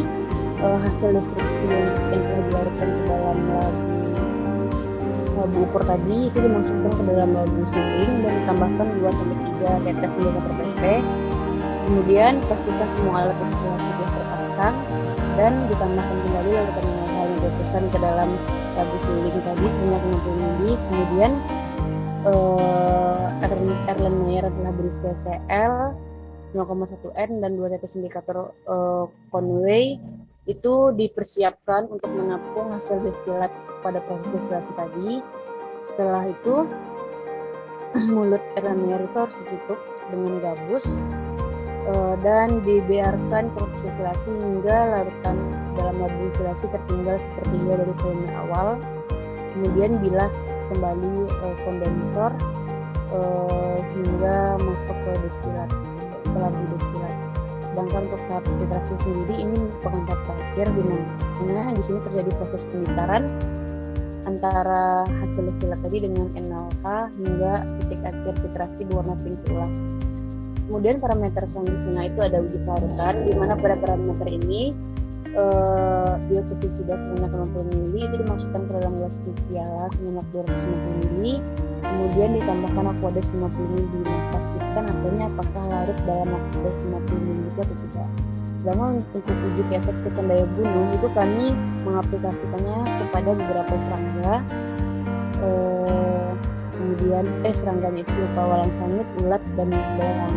hasil destilasi yang telah dilarutkan ke dalam labu ukur tadi itu dimasukkan ke dalam labu suling dan ditambahkan 2-3 tetes mililiter per pp. Kemudian pastikan semua alat destilasi telah terpasang dan ditambahkan kembali larutan mineral yang dipesan ke dalam labu suling tadi sebanyak 60 ml. Kemudian Erlenmeyer telah berisi Cl 0,1 N dan 2 tetes indikator Conway itu dipersiapkan untuk menampung hasil destilat pada proses destilasi tadi. Setelah itu mulut Erlenmeyer itu harus ditutup dengan gabus dan dibiarkan proses destilasi hingga larutan dalam labu destilasi tertinggal sepertiga dari volume awal. Kemudian bilas kembali kondensor hingga masuk ke destilat, ke labu destilat. Sedangkan untuk tahap filtrasi sendiri ini merupakan tahap terakhir di mana di sini terjadi proses pemitaran antara hasil destilat tadi dengan NaOH hingga titik akhir filtrasi berwarna pink seulas. Kemudian parameter selanjutnya itu ada uji kelarutan, di mana pada parameter ini biopestisida sebanyak 50 ml itu dimasukkan ke dalam gelas piala sebanyak 250 ml, kemudian ditambahkan aqueous 50 ml. Pastikan hasilnya apakah larut dalam aqueous 50 ml atau tidak. Sedangkan untuk uji keefektifan daya bunuh itu kami mengaplikasikannya kepada beberapa serangga, kemudian serangganya itu berupa walang sangit, ulat, dan belang.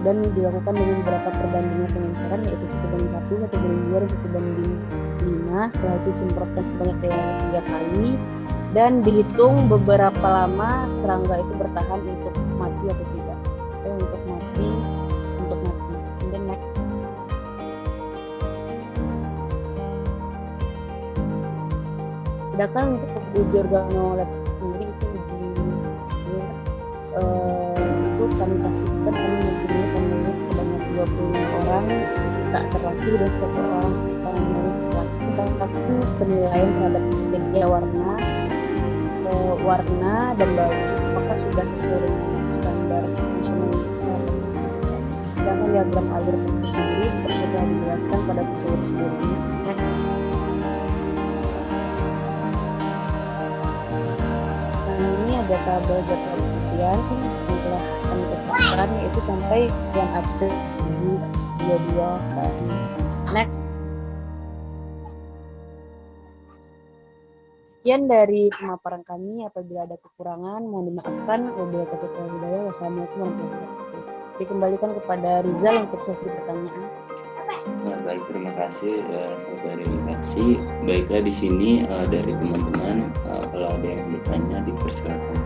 Dan dilakukan dengan beberapa perbandingan pengenceran, yaitu 1:1, 1:2, dan 1:5. Setelah itu disemprotkan sebanyak 3 kali dan dihitung beberapa lama serangga itu bertahan untuk mati atau tidak. Untuk mati. And then next. Sedangkan untuk uji organoleptik sendiri itu itu kami pastikan kami mempunyai penulis sebanyak 25 orang tak terlatih dan 1 orang penulis terlatih. Tapi penilaian terhadap kriteria warna dan bau apakah sudah sesuai dengan standar nasional. Sedangkan diagram alur proses sendiri seperti telah dijelaskan pada prosedur sebelumnya. Next. Nah, ini ada tabel jadwal penelitian yang telah kami persyaratkan, yaitu sampai bulan April 2022. Next. Sekian dari pemaparan kami. Apabila ada kekurangan, mohon dimaafkan. Wabillahi taufiq wal hidayah. Wassalamualaikum warahmatullahi wabarakatuh. Dikembalikan kepada Rizal untuk sesi pertanyaan. Baik, terima kasih saudari Kasih. Baiklah, di sini dari teman-teman kalau ada yang bertanya dipersilakan.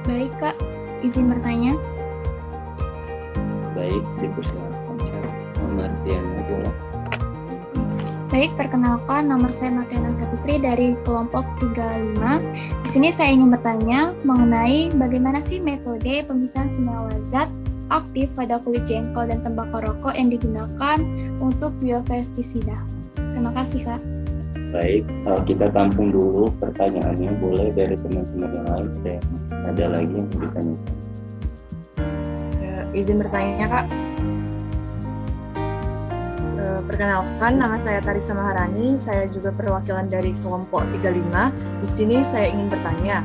Baik Kak, izin bertanya. Baik, dipersilakan. Martiana adalah. Baik, perkenalkan nama saya Martiana Saputri dari kelompok 35. Di sini saya ingin bertanya mengenai bagaimana sih metode pemisahan senyawa zat aktif pada kulit jengkol dan tembakau rokok yang digunakan untuk biopestisida. Terima kasih Kak. Baik, kita tampung dulu pertanyaannya. Boleh dari teman-teman yang lain ada lagi yang ditanyakan. Izin bertanya Kak. Perkenalkan, nama saya Tarisa Maharani. Saya juga perwakilan dari kelompok 35. Di sini saya ingin bertanya.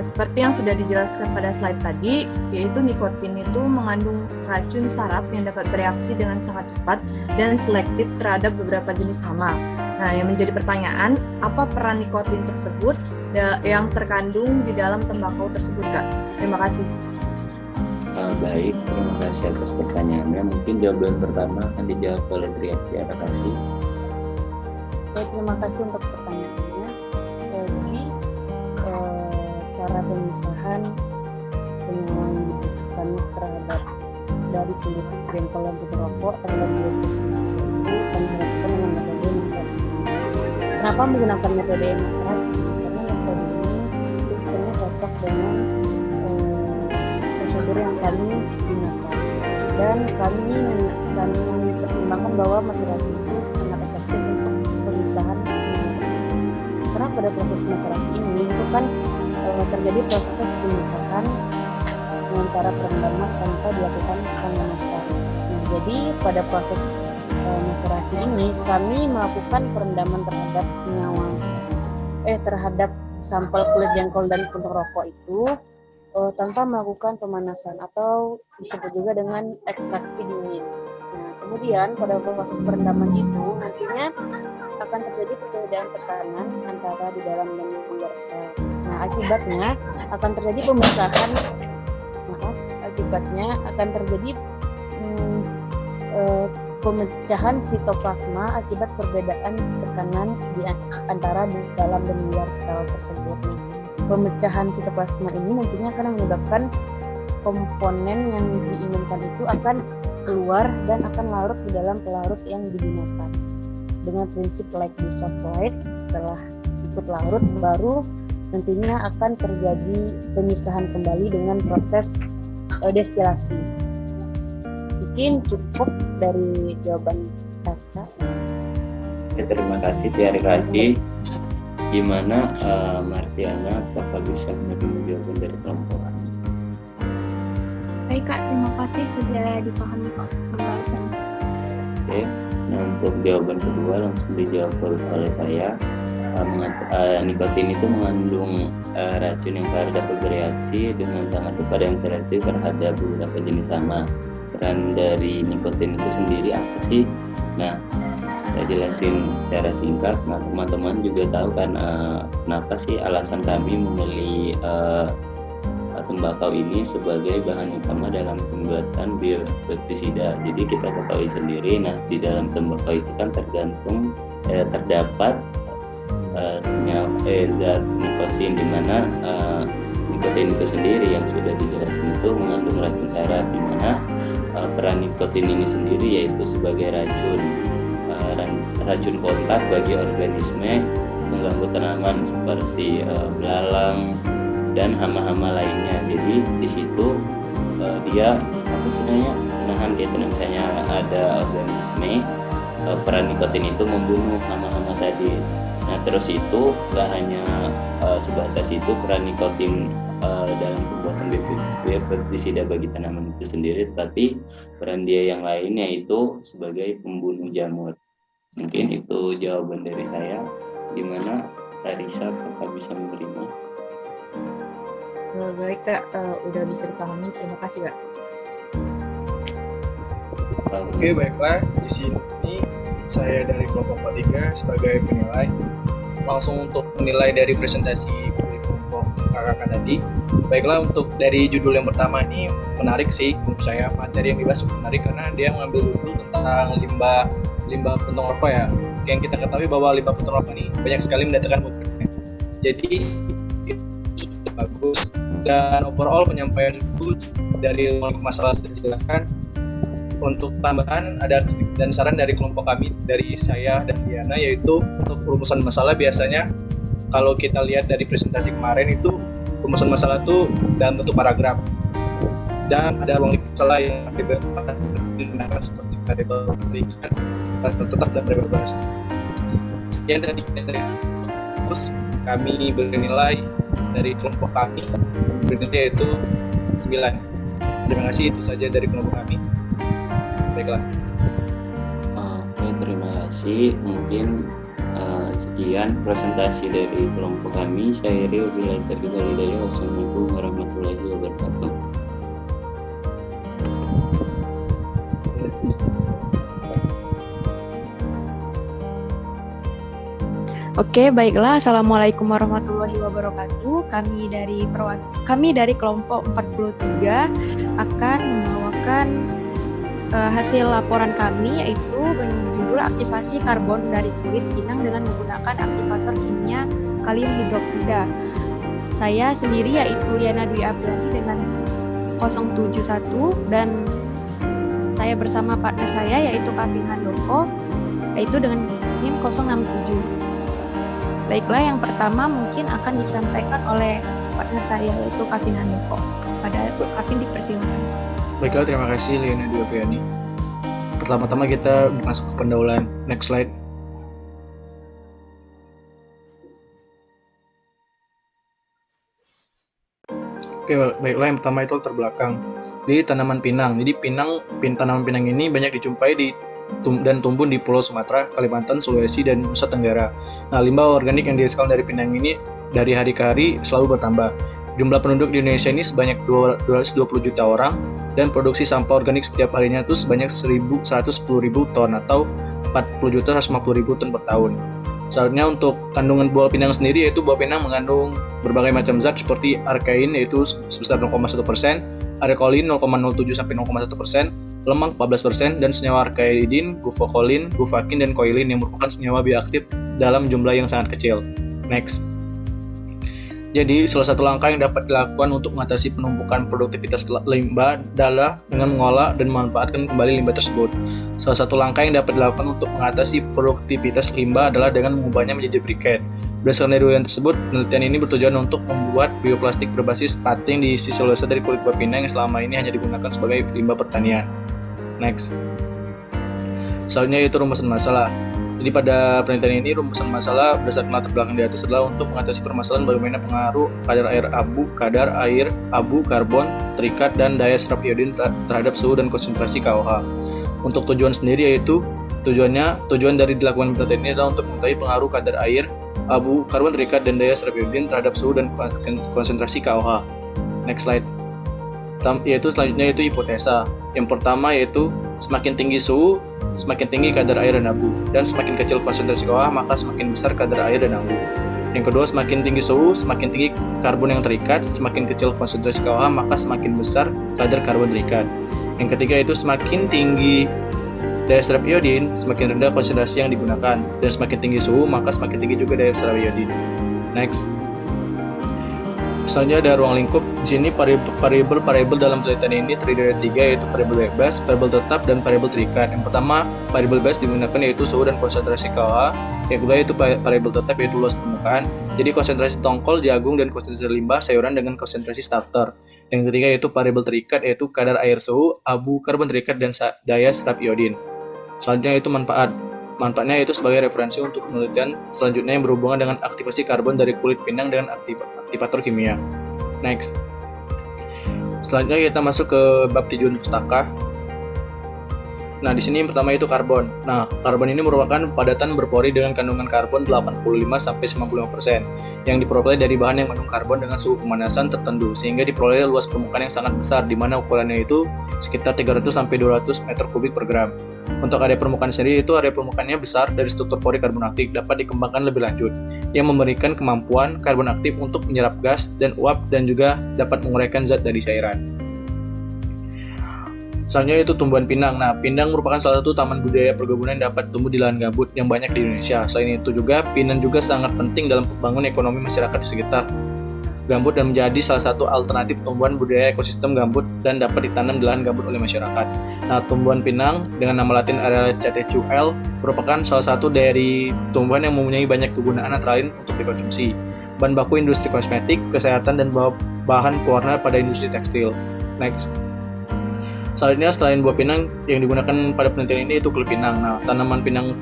Seperti yang sudah dijelaskan pada slide tadi, yaitu nikotin itu mengandung racun saraf yang dapat bereaksi dengan sangat cepat dan selektif terhadap beberapa jenis hama. Nah, yang menjadi pertanyaan, apa peran nikotin tersebut yang terkandung di dalam tembakau tersebut, Kak? Terima kasih. Baik, terima kasih atas pertanyaannya. Mungkin jawaban pertama akan dijawab oleh Triana Kasih. Terima kasih untuk pertanyaannya. Jadi, cara pemisahan senyawa yang dibutuhkan terhadap dari kulit jengkol dan kulit rokok terhadap biopestisida itu kami lakukan dengan metode hemasasi. Kenapa menggunakan metode hemasasi? Karena metode ini sistemnya cocok dengan prosedur yang kami gunakan, dan kami mempertimbangkan bahwa maserasi itu sangat efektif untuk pemisahan senyawa tersebut. Karena pada proses maserasi ini itu kan terjadi proses pembukaan dengan cara perendaman tanpa dilakukan pemanasan. Nah, jadi pada proses maserasi ini, kami melakukan perendaman terhadap terhadap sampel kulit jengkol dan puntung rokok itu tanpa melakukan pemanasan atau disebut juga dengan ekstraksi dingin. Nah, kemudian pada proses perendaman itu nantinya akan terjadi perbedaan tekanan antara di dalam dan di luar sel. Nah, akibatnya akan terjadi pemecahan sitoplasma akibat perbedaan tekanan di antara di dalam dan luar sel tersebut. Pemecahan sitoplasma ini nantinya akan menyebabkan komponen yang diinginkan itu akan keluar dan akan larut di dalam pelarut yang digunakan. Dengan prinsip like dissolve light, setelah ikut larut baru nantinya akan terjadi pemisahan kembali dengan proses destilasi. Mungkin cukup dari jawaban kakak. Ya, terima kasih. Gimana Martiana, apakah bisa menerima jawaban dari kelompok kami? Baik Kak, terima kasih sudah dipahami Pak pembahasan. Oke, nah untuk jawaban kedua langsung dijawab oleh saya. Nikotin itu mengandung racun yang dapat bereaksi dengan sangat cepat dan selektif terhadap beberapa jenis hama. Peran dari nikotin itu sendiri apa sih? Nah, saya jelasin secara singkat. Nah, teman-teman juga tahu kan kenapa sih alasan kami memilih tembakau ini sebagai bahan utama dalam pembuatan biopestisida. Jadi kita ketahui sendiri, nah di dalam tembakau itu kan terdapat zat nikotin, di mana nikotin itu sendiri yang sudah dijelaskan itu mengandung racun saraf, di mana peran nikotin ini sendiri yaitu sebagai racun kontak bagi organisme, mengganggu tanaman seperti belalang dan hama-hama lainnya. Jadi di situ dia menahan gitu, misalnya ada organisme, peran nikotin itu membunuh hama-hama tadi. Nah terus itu nggak hanya sebatas itu peran nikotin dalam pembuatan pestisida bagi tanaman itu sendiri, tetapi peran dia yang lain yaitu sebagai pembunuh jamur. Mungkin itu jawaban dari saya. Gimana Larissa, apakah bisa menerima? Baik Kak, udah bisa dipahami. Terima kasih Kak. Oke, baiklah. Di sini saya dari kelompok 43 sebagai penilai. Langsung untuk menilai dari presentasi dari kelompok kakak tadi. Baiklah, untuk dari judul yang pertama ini menarik sih menurut saya. Materi yang dibahas cukup menarik karena dia mengambil dulu tentang limbah puntung rokok ya. Yang kita ketahui bahwa limbah puntung rokok ini banyak sekali mendatangkan pupuknya. Jadi itu bagus, dan overall penyampaian itu dari masalah sudah dijelaskan. Untuk tambahan ada kritik dan saran dari kelompok kami, dari saya dan Diana, yaitu untuk perumusan masalah biasanya kalau kita lihat dari presentasi kemarin itu perumusan masalah itu dalam bentuk paragraf, dan ada ruang masalah yang digunakan seperti variabel berikan tetap dan variabel bebas. Sekian dari terus kami bernilai dari kelompok kami bernilai yaitu 9. Terima kasih, itu saja dari kelompok kami. Baiklah. Oke, terima kasih. Mungkin sekian presentasi dari kelompok kami. Saya Rio, wabillahi taufiq wal hidayah. Wassalamualaikum warahmatullahi wabarakatuh. Oke, baiklah. Assalamualaikum warahmatullahi wabarakatuh. Kami dari kelompok 43 akan membawakan hasil laporan kami, yaitu berjudul aktivasi karbon dari kulit pinang dengan menggunakan aktivator kimia kalium hidroksida. Saya sendiri yaitu Liana Dwi Abdani dengan 071, dan saya bersama partner saya yaitu Kavin Handoko yaitu dengan NIM 067. Baiklah, yang pertama mungkin akan disampaikan oleh partner saya yaitu Kavin Handoko. Pada Kavin, dipersilakan. Baiklah, terima kasih Liana Dwi Abdani. Pertama-tama kita masuk ke pendahuluan. Next slide. Oke, baiklah, yang pertama itu latar belakang. di tanaman pinang. Jadi tanaman pinang ini banyak dijumpai dan tumbuh di Pulau Sumatera, Kalimantan, Sulawesi, dan Nusa Tenggara. Nah, limbah organik yang dihasilkan dari pinang ini dari hari ke hari selalu bertambah. Jumlah penduduk di Indonesia ini sebanyak 220 juta orang, dan produksi sampah organik setiap harinya itu sebanyak 110.000 ton atau 40.150.000 ton per tahun. Selanjutnya untuk kandungan buah pinang sendiri, yaitu buah pinang mengandung berbagai macam zat seperti arkein yaitu sebesar 0,1%, arekolin 0,07-0,1%, lemak 14%, dan senyawa arkeidin, gufokolin, gufakin, dan koilin yang merupakan senyawa bioaktif dalam jumlah yang sangat kecil. Next. Jadi, salah satu langkah yang dapat dilakukan untuk mengatasi penumpukan produktivitas limbah adalah dengan mengolah dan memanfaatkan kembali limbah tersebut. Salah satu langkah yang dapat dilakukan untuk mengatasi produktivitas limbah adalah dengan mengubahnya menjadi briket. Berdasarkan dari penelitian tersebut, penelitian ini bertujuan untuk membuat bioplastik berbasis pati yang diisi selulosa dari kulit buah pinang yang selama ini hanya digunakan sebagai limbah pertanian. Next. Selanjutnya yaitu rumusan masalah. Jadi pada penelitian ini rumusan masalah berdasarkan latar belakang di atas adalah untuk mengatasi permasalahan bagaimana pengaruh kadar air abu, karbon, terikat, dan daya serap iodin terhadap suhu dan konsentrasi KOH. Untuk tujuan sendiri yaitu tujuan dari dilakukan penelitian ini adalah untuk mengetahui pengaruh kadar air, abu, karbon, terikat, dan daya serap iodin terhadap suhu dan konsentrasi KOH. Next slide. Selanjutnya yaitu hipotesa. Yang pertama yaitu semakin tinggi suhu, semakin tinggi kadar air dan abu, dan semakin kecil konsentrasi KOH maka semakin besar kadar air dan abu. Yang kedua, semakin tinggi suhu, semakin tinggi karbon yang terikat, semakin kecil konsentrasi KOH maka semakin besar kadar karbon terikat. Yang ketiga itu semakin tinggi daya serap iodin, semakin rendah konsentrasi yang digunakan, dan semakin tinggi suhu maka semakin tinggi juga daya serap iodin. Next. Selanjutnya ada ruang lingkup. Di sini variabel dalam penelitian ini terdiri dari 3, yaitu variabel bebas, variabel tetap, dan variabel terikat. Yang pertama, variabel bebas digunakan yaitu suhu dan konsentrasi KOH. Yang kedua yaitu variabel tetap yaitu luas permukaan. Jadi konsentrasi tongkol, jagung, dan konsentrasi limbah sayuran dengan konsentrasi starter. Yang ketiga yaitu variabel terikat yaitu kadar air, suhu, abu, karbon terikat, dan daya serap iodin. Selanjutnya yaitu manfaat. Manfaatnya yaitu sebagai referensi untuk penelitian selanjutnya yang berhubungan dengan aktivasi karbon dari kulit pinang dengan aktivator kimia. Next. Selanjutnya kita masuk ke bab tujuan pustaka. Nah, di sini yang pertama itu karbon. Nah, karbon ini merupakan padatan berpori dengan kandungan karbon 85-95% yang diperoleh dari bahan yang mengandung karbon dengan suhu pemanasan tertentu sehingga diperoleh luas permukaan yang sangat besar di mana ukurannya itu sekitar 300-200 meter kubik per gram. Untuk area permukaan sendiri itu area permukaannya besar dari struktur pori karbon aktif dapat dikembangkan lebih lanjut yang memberikan kemampuan karbon aktif untuk menyerap gas dan uap dan juga dapat menguraikan zat dari cairan. Selanjutnya itu tumbuhan pinang. Nah, pinang merupakan salah satu taman budaya perkebunan yang dapat tumbuh di lahan gambut yang banyak di Indonesia. Selain itu juga, pinang juga sangat penting dalam pembangunan ekonomi masyarakat di sekitar gambut dan menjadi salah satu alternatif tumbuhan budaya ekosistem gambut dan dapat ditanam di lahan gambut oleh masyarakat. Nah, tumbuhan pinang dengan nama latin adalah Catechuel merupakan salah satu dari tumbuhan yang mempunyai banyak kegunaan antara lain untuk dikonsumsi, bahan baku industri kosmetik, kesehatan, dan bahan pewarna pada industri tekstil. Next. Selanjutnya, selain buah pinang yang digunakan pada penelitian ini itu kulit pinang. Nah, tanaman pinang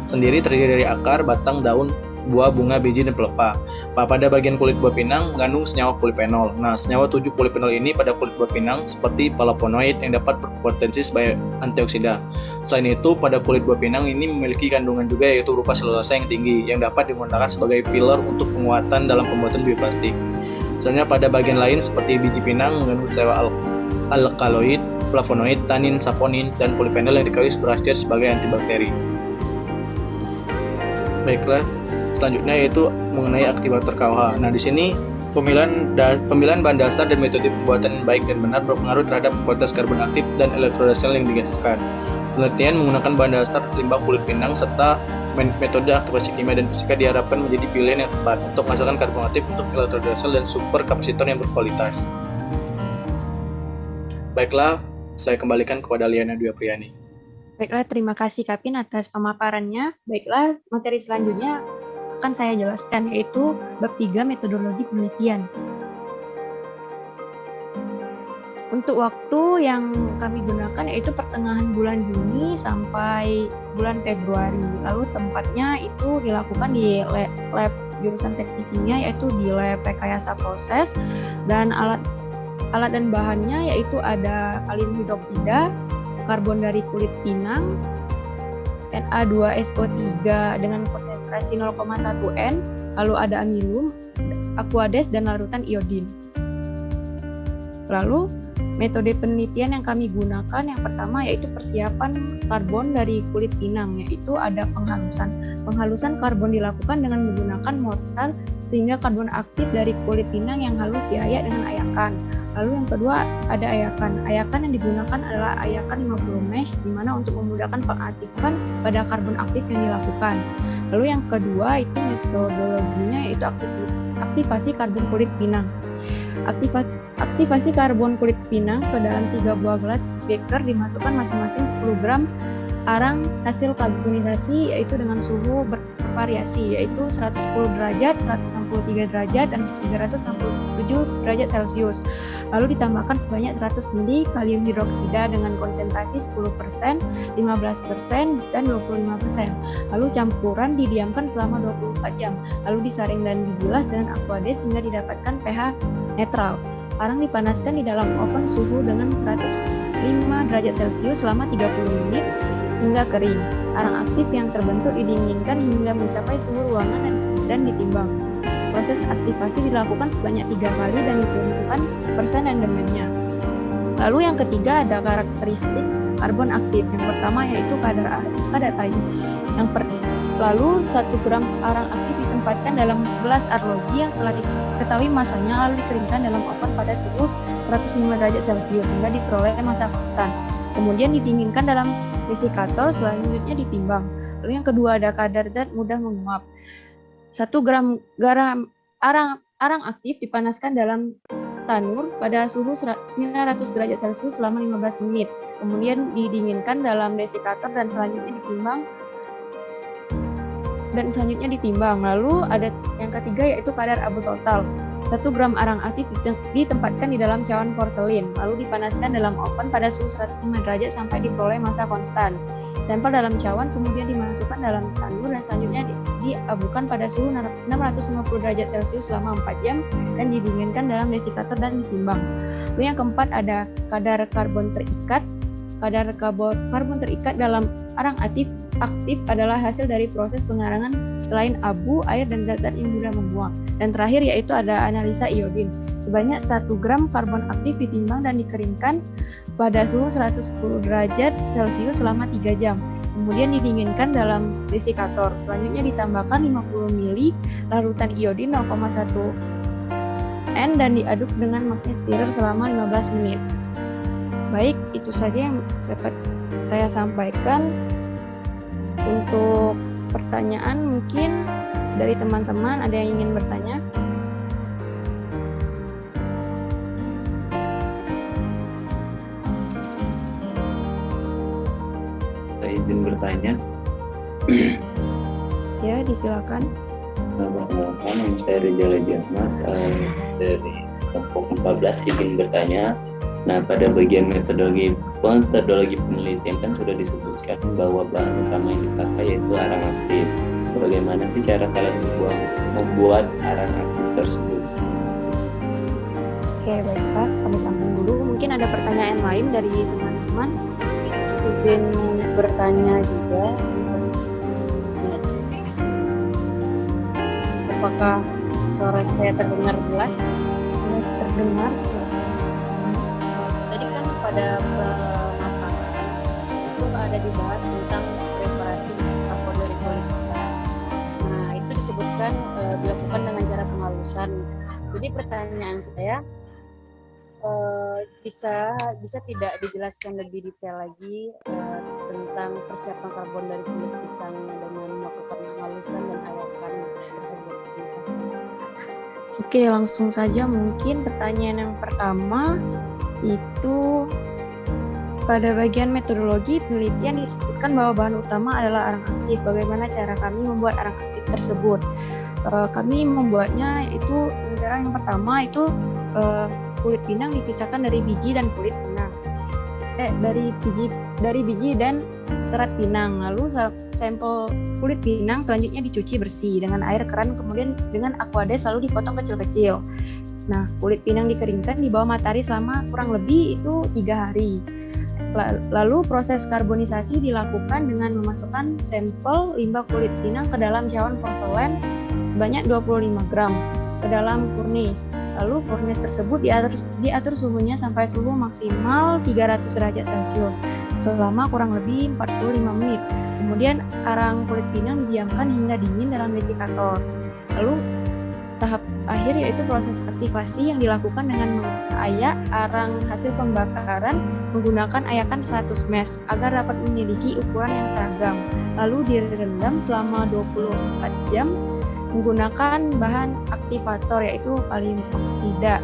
sendiri terdiri dari akar, batang, daun, buah, bunga, biji, dan pelepah. Pada bagian kulit buah pinang mengandung senyawa polifenol. Nah, senyawa 7 polifenol ini pada kulit buah pinang seperti flavonoid yang dapat berpotensi sebagai antioksidan. Selain itu, pada kulit buah pinang ini memiliki kandungan juga yaitu berupa selulosa yang tinggi yang dapat digunakan sebagai filler untuk penguatan dalam pembuatan bioplastik. Selanjutnya, pada bagian lain seperti biji pinang mengandung senyawa alkaloid, flavonoid, tanin, saponin, dan polifenol yang diketahui berkhasiat sebagai antibakteri. Baiklah, selanjutnya yaitu mengenai aktivator KOH. Nah, di sini pemilihan bahan dasar dan metode pembuatan yang baik dan benar berpengaruh terhadap kualitas karbon aktif dan elektrodasel yang dihasilkan. Penelitian menggunakan bahan dasar limbah kulit pinang serta metode aktivasi kimia dan fisika diharapkan menjadi pilihan yang tepat untuk menghasilkan karbon aktif untuk elektrodasel dan super kapasitor yang berkualitas. Baiklah, saya kembalikan kepada Liana Dwi Apriani. Baiklah, terima kasih Kapin atas pemaparannya. Baiklah, materi selanjutnya akan saya jelaskan yaitu bab 3 metodologi penelitian. Untuk waktu yang kami gunakan yaitu pertengahan bulan Juni sampai bulan Februari. Lalu tempatnya itu dilakukan di lab jurusan teknik kimia yaitu di lab rekayasa proses dan alat Alat dan bahannya yaitu ada kalium hidroksida, karbon dari kulit pinang, Na2SO3 dengan konsentrasi 0,1 N, lalu ada amilum, aquades, dan larutan iodin. Lalu metode penelitian yang kami gunakan yang pertama yaitu persiapan karbon dari kulit pinang, yaitu ada penghalusan. Penghalusan karbon dilakukan dengan menggunakan mortar sehingga karbon aktif dari kulit pinang yang halus diayak dengan ayakan. Lalu yang kedua ada ayakan. Ayakan yang digunakan adalah ayakan 50 mesh, di mana untuk memudahkan pengaktifan pada karbon aktif yang dilakukan. Lalu yang kedua itu metodologinya yaitu aktivasi karbon kulit pinang. Aktivasi karbon kulit pinang ke dalam 3 buah gelas beker dimasukkan masing-masing 10 gram arang hasil karbonisasi yaitu dengan suhu bervariasi yaitu 110 derajat, 163 derajat, dan 367 derajat Celcius. Lalu ditambahkan sebanyak 100 ml kalium hidroksida dengan konsentrasi 10%, 15%, dan 25%. Lalu campuran didiamkan selama 24 jam. Lalu disaring dan dibilas dengan aquades sehingga didapatkan pH netral. Arang dipanaskan di dalam oven suhu dengan 105 derajat Celcius selama 30 menit hingga kering. Arang aktif yang terbentuk didinginkan hingga mencapai suhu ruangan dan ditimbang. Proses aktivasi dilakukan sebanyak 3 kali dan ditentukan persen rendemennya. Lalu yang ketiga ada karakteristik karbon aktif. Yang pertama yaitu kadar air. Lalu 1 gram arang aktif ditempatkan dalam gelas arloji yang telah diketahui masanya lalu dikeringkan dalam oven pada suhu 105 derajat Celcius sehingga diperoleh massa konstan. Kemudian didinginkan dalam desikator, selanjutnya ditimbang. Lalu yang kedua ada kadar zat mudah menguap. 1 gram arang aktif dipanaskan dalam tanur pada suhu 900 derajat Celcius selama 15 menit. Kemudian didinginkan dalam desikator dan selanjutnya ditimbang. Lalu ada yang ketiga yaitu kadar abu total. 1 gram arang aktif ditempatkan di dalam cawan porselin, lalu dipanaskan dalam oven pada suhu 105 derajat sampai diperoleh massa konstan. Sampel dalam cawan kemudian dimasukkan dalam tanur dan selanjutnya diabukan pada suhu 650 derajat Celcius selama 4 jam dan didinginkan dalam desikator dan ditimbang. Lalu yang keempat ada kadar karbon terikat. Kadar karbon terikat dalam arang aktif adalah hasil dari proses pengarangan selain abu, air, dan zat-zat yang mudah menguap. Dan terakhir yaitu ada analisa iodin. Sebanyak 1 gram karbon aktif ditimbang dan dikeringkan pada suhu 110 derajat Celcius selama 3 jam. Kemudian didinginkan dalam desikator. Selanjutnya ditambahkan 50 ml larutan iodin 0,1 N dan diaduk dengan magnet stirrer selama 15 menit. Baik, itu saja yang dapat saya sampaikan. Untuk pertanyaan mungkin dari teman-teman ada yang ingin bertanya? Saya izin bertanya. Ya, disilakan. Perkenalkan, nama saya Reza Raji Ahmad dari kelompok 14 izin bertanya. Nah, pada bagian metodologi penelitian kan sudah disebutkan bahwa bahan utama yang dipakai yaitu arang aktif. Bagaimana sih cara kalian membuat arang aktif tersebut? Oke, baik Pak, kami tampung dulu. Mungkin ada pertanyaan lain dari teman-teman. Izin bertanya juga. Apakah suara saya terdengar jelas? Terdengar? Tadi kan pada pemaparan itu ada dibahas tentang preparasi karbon dari kulit pisang. Nah, itu disebutkan dilakukan dengan cara penghalusan. Jadi pertanyaan saya, bisa tidak dijelaskan lebih detail lagi tentang persiapan karbon dari kulit pisang dengan melakukan penghalusan dan ayakan tersebut? Oke, langsung saja mungkin pertanyaan yang pertama itu pada bagian metodologi penelitian disebutkan bahwa bahan utama adalah arang aktif. Bagaimana cara kami membuat arang aktif tersebut? Kami membuatnya itu cara yang pertama itu kulit pinang dipisahkan dari biji dan kulit pinang. Dari biji dan serat pinang. Lalu sampel kulit pinang selanjutnya dicuci bersih dengan air keran, kemudian dengan aquades lalu dipotong kecil-kecil. Nah, kulit pinang dikeringkan di bawah matahari selama kurang lebih itu 3 hari. Lalu proses karbonisasi dilakukan dengan memasukkan sampel limbah kulit pinang ke dalam cawan porselen sebanyak 25 gram ke dalam furnace. Lalu furnace tersebut diatur suhunya sampai suhu maksimal 300 derajat Celcius selama kurang lebih 45 menit. Kemudian arang kulit pinang didiamkan hingga dingin dalam desikator. Lalu tahap akhir yaitu proses aktivasi yang dilakukan dengan mengayak arang hasil pembakaran menggunakan ayakan 100 mesh agar dapat memiliki ukuran yang seragam. Lalu direndam selama 24 jam menggunakan bahan aktivator yaitu kalium oksida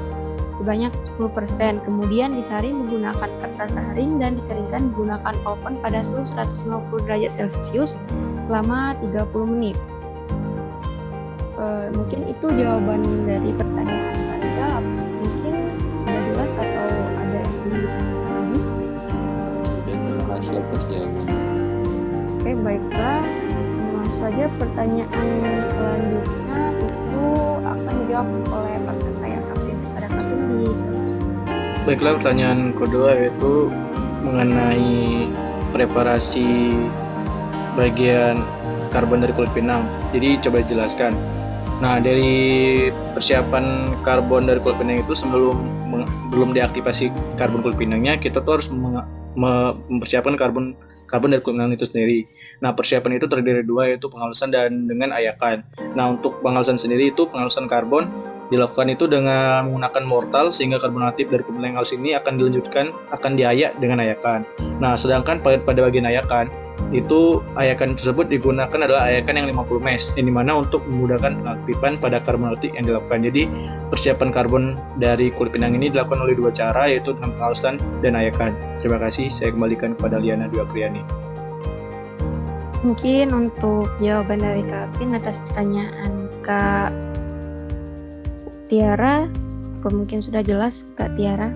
sebanyak 10%. Kemudian disaring menggunakan kertas saring dan dikeringkan menggunakan oven pada suhu 150 derajat Celcius selama 30 menit. Mungkin itu jawaban dari pertanyaan Kak Riza. Mungkin sudah jelas atau ada yang ingin ditanyakan lagi? Terima kasih atas jawabannya. Oke, baiklah. Langsung saja pertanyaan selanjutnya itu akan dijawab oleh partner saya, Kapten. Pada Kapten di Baiklah, pertanyaan kedua yaitu mengenai preparasi bagian karbon dari kulit pinang. Jadi coba dijelaskan. Nah, dari persiapan karbon dari kulit pinang itu belum diaktifasi karbon kulit pinangnya, kita tuh harus mempersiapkan karbon dari kulit pinang itu sendiri. Nah, persiapan itu terdiri dari 2 yaitu penghalusan dan dengan ayakan. Nah, untuk penghalusan sendiri itu penghalusan karbon dilakukan itu dengan menggunakan mortal sehingga karbon aktif dari kulit pinang halus ini akan diayak dengan ayakan. Nah, sedangkan pada bagian ayakan itu ayakan tersebut digunakan adalah ayakan yang 50 mesh yang dimana untuk memudahkan pengaktifan pada karbon aktif yang dilakukan. Jadi persiapan karbon dari kulit pinang ini dilakukan oleh 2 cara yaitu dengan penghalusan dan ayakan. Terima kasih, saya kembalikan kepada Liana Dwi Apriani. Mungkin untuk jawaban dari Kak Pin atas pertanyaan Kak Tiara, mungkin sudah jelas Kak Tiara.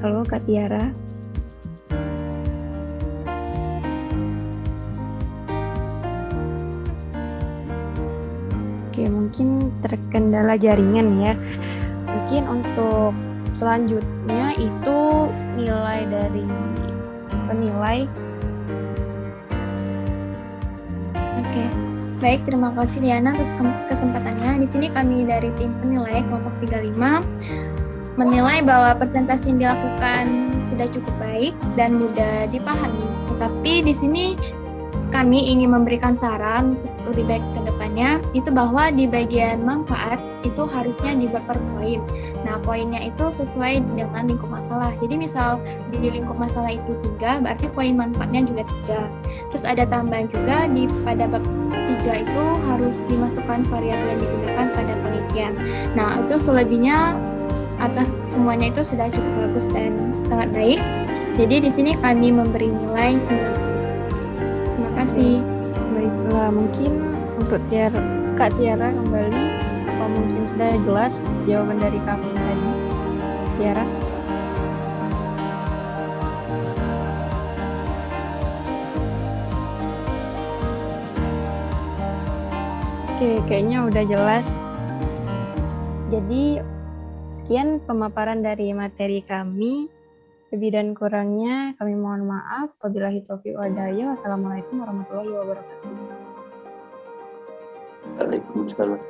Halo Kak Tiara. Oke, mungkin terkendala jaringan ya. Mungkin untuk selanjutnya itu nilai dari penilai. Oke, baik, terima kasih Liana atas kesempatannya. Di sini kami dari tim penilai kelompok 35 menilai bahwa presentasi yang dilakukan sudah cukup baik dan mudah dipahami. Tetapi di sini kami ingin memberikan saran untuk lebih baik ke depannya, itu bahwa di bagian manfaat itu harusnya dibuat per poin. Nah, poinnya itu sesuai dengan lingkup masalah. Jadi misal di lingkup masalah itu 3, berarti poin manfaatnya juga 3. Terus ada tambahan juga pada bab 3 itu harus dimasukkan variabel yang digunakan pada penelitian. Nah, itu selebihnya atas semuanya itu sudah cukup bagus dan sangat baik. Jadi di sini kami memberi nilai 9. Terima kasih. Baiklah, mungkin untuk Kak Tiara kembali, apa mungkin sudah jelas jawaban dari kami tadi? Tiara? Oke, kayaknya udah jelas. Jadi sekian pemaparan dari materi kami. Lebih dan kurangnya kami mohon maaf. Wabillahi taufiq wal hidayah. Wassalamualaikum warahmatullahi wabarakatuh. Waalaikumsalam.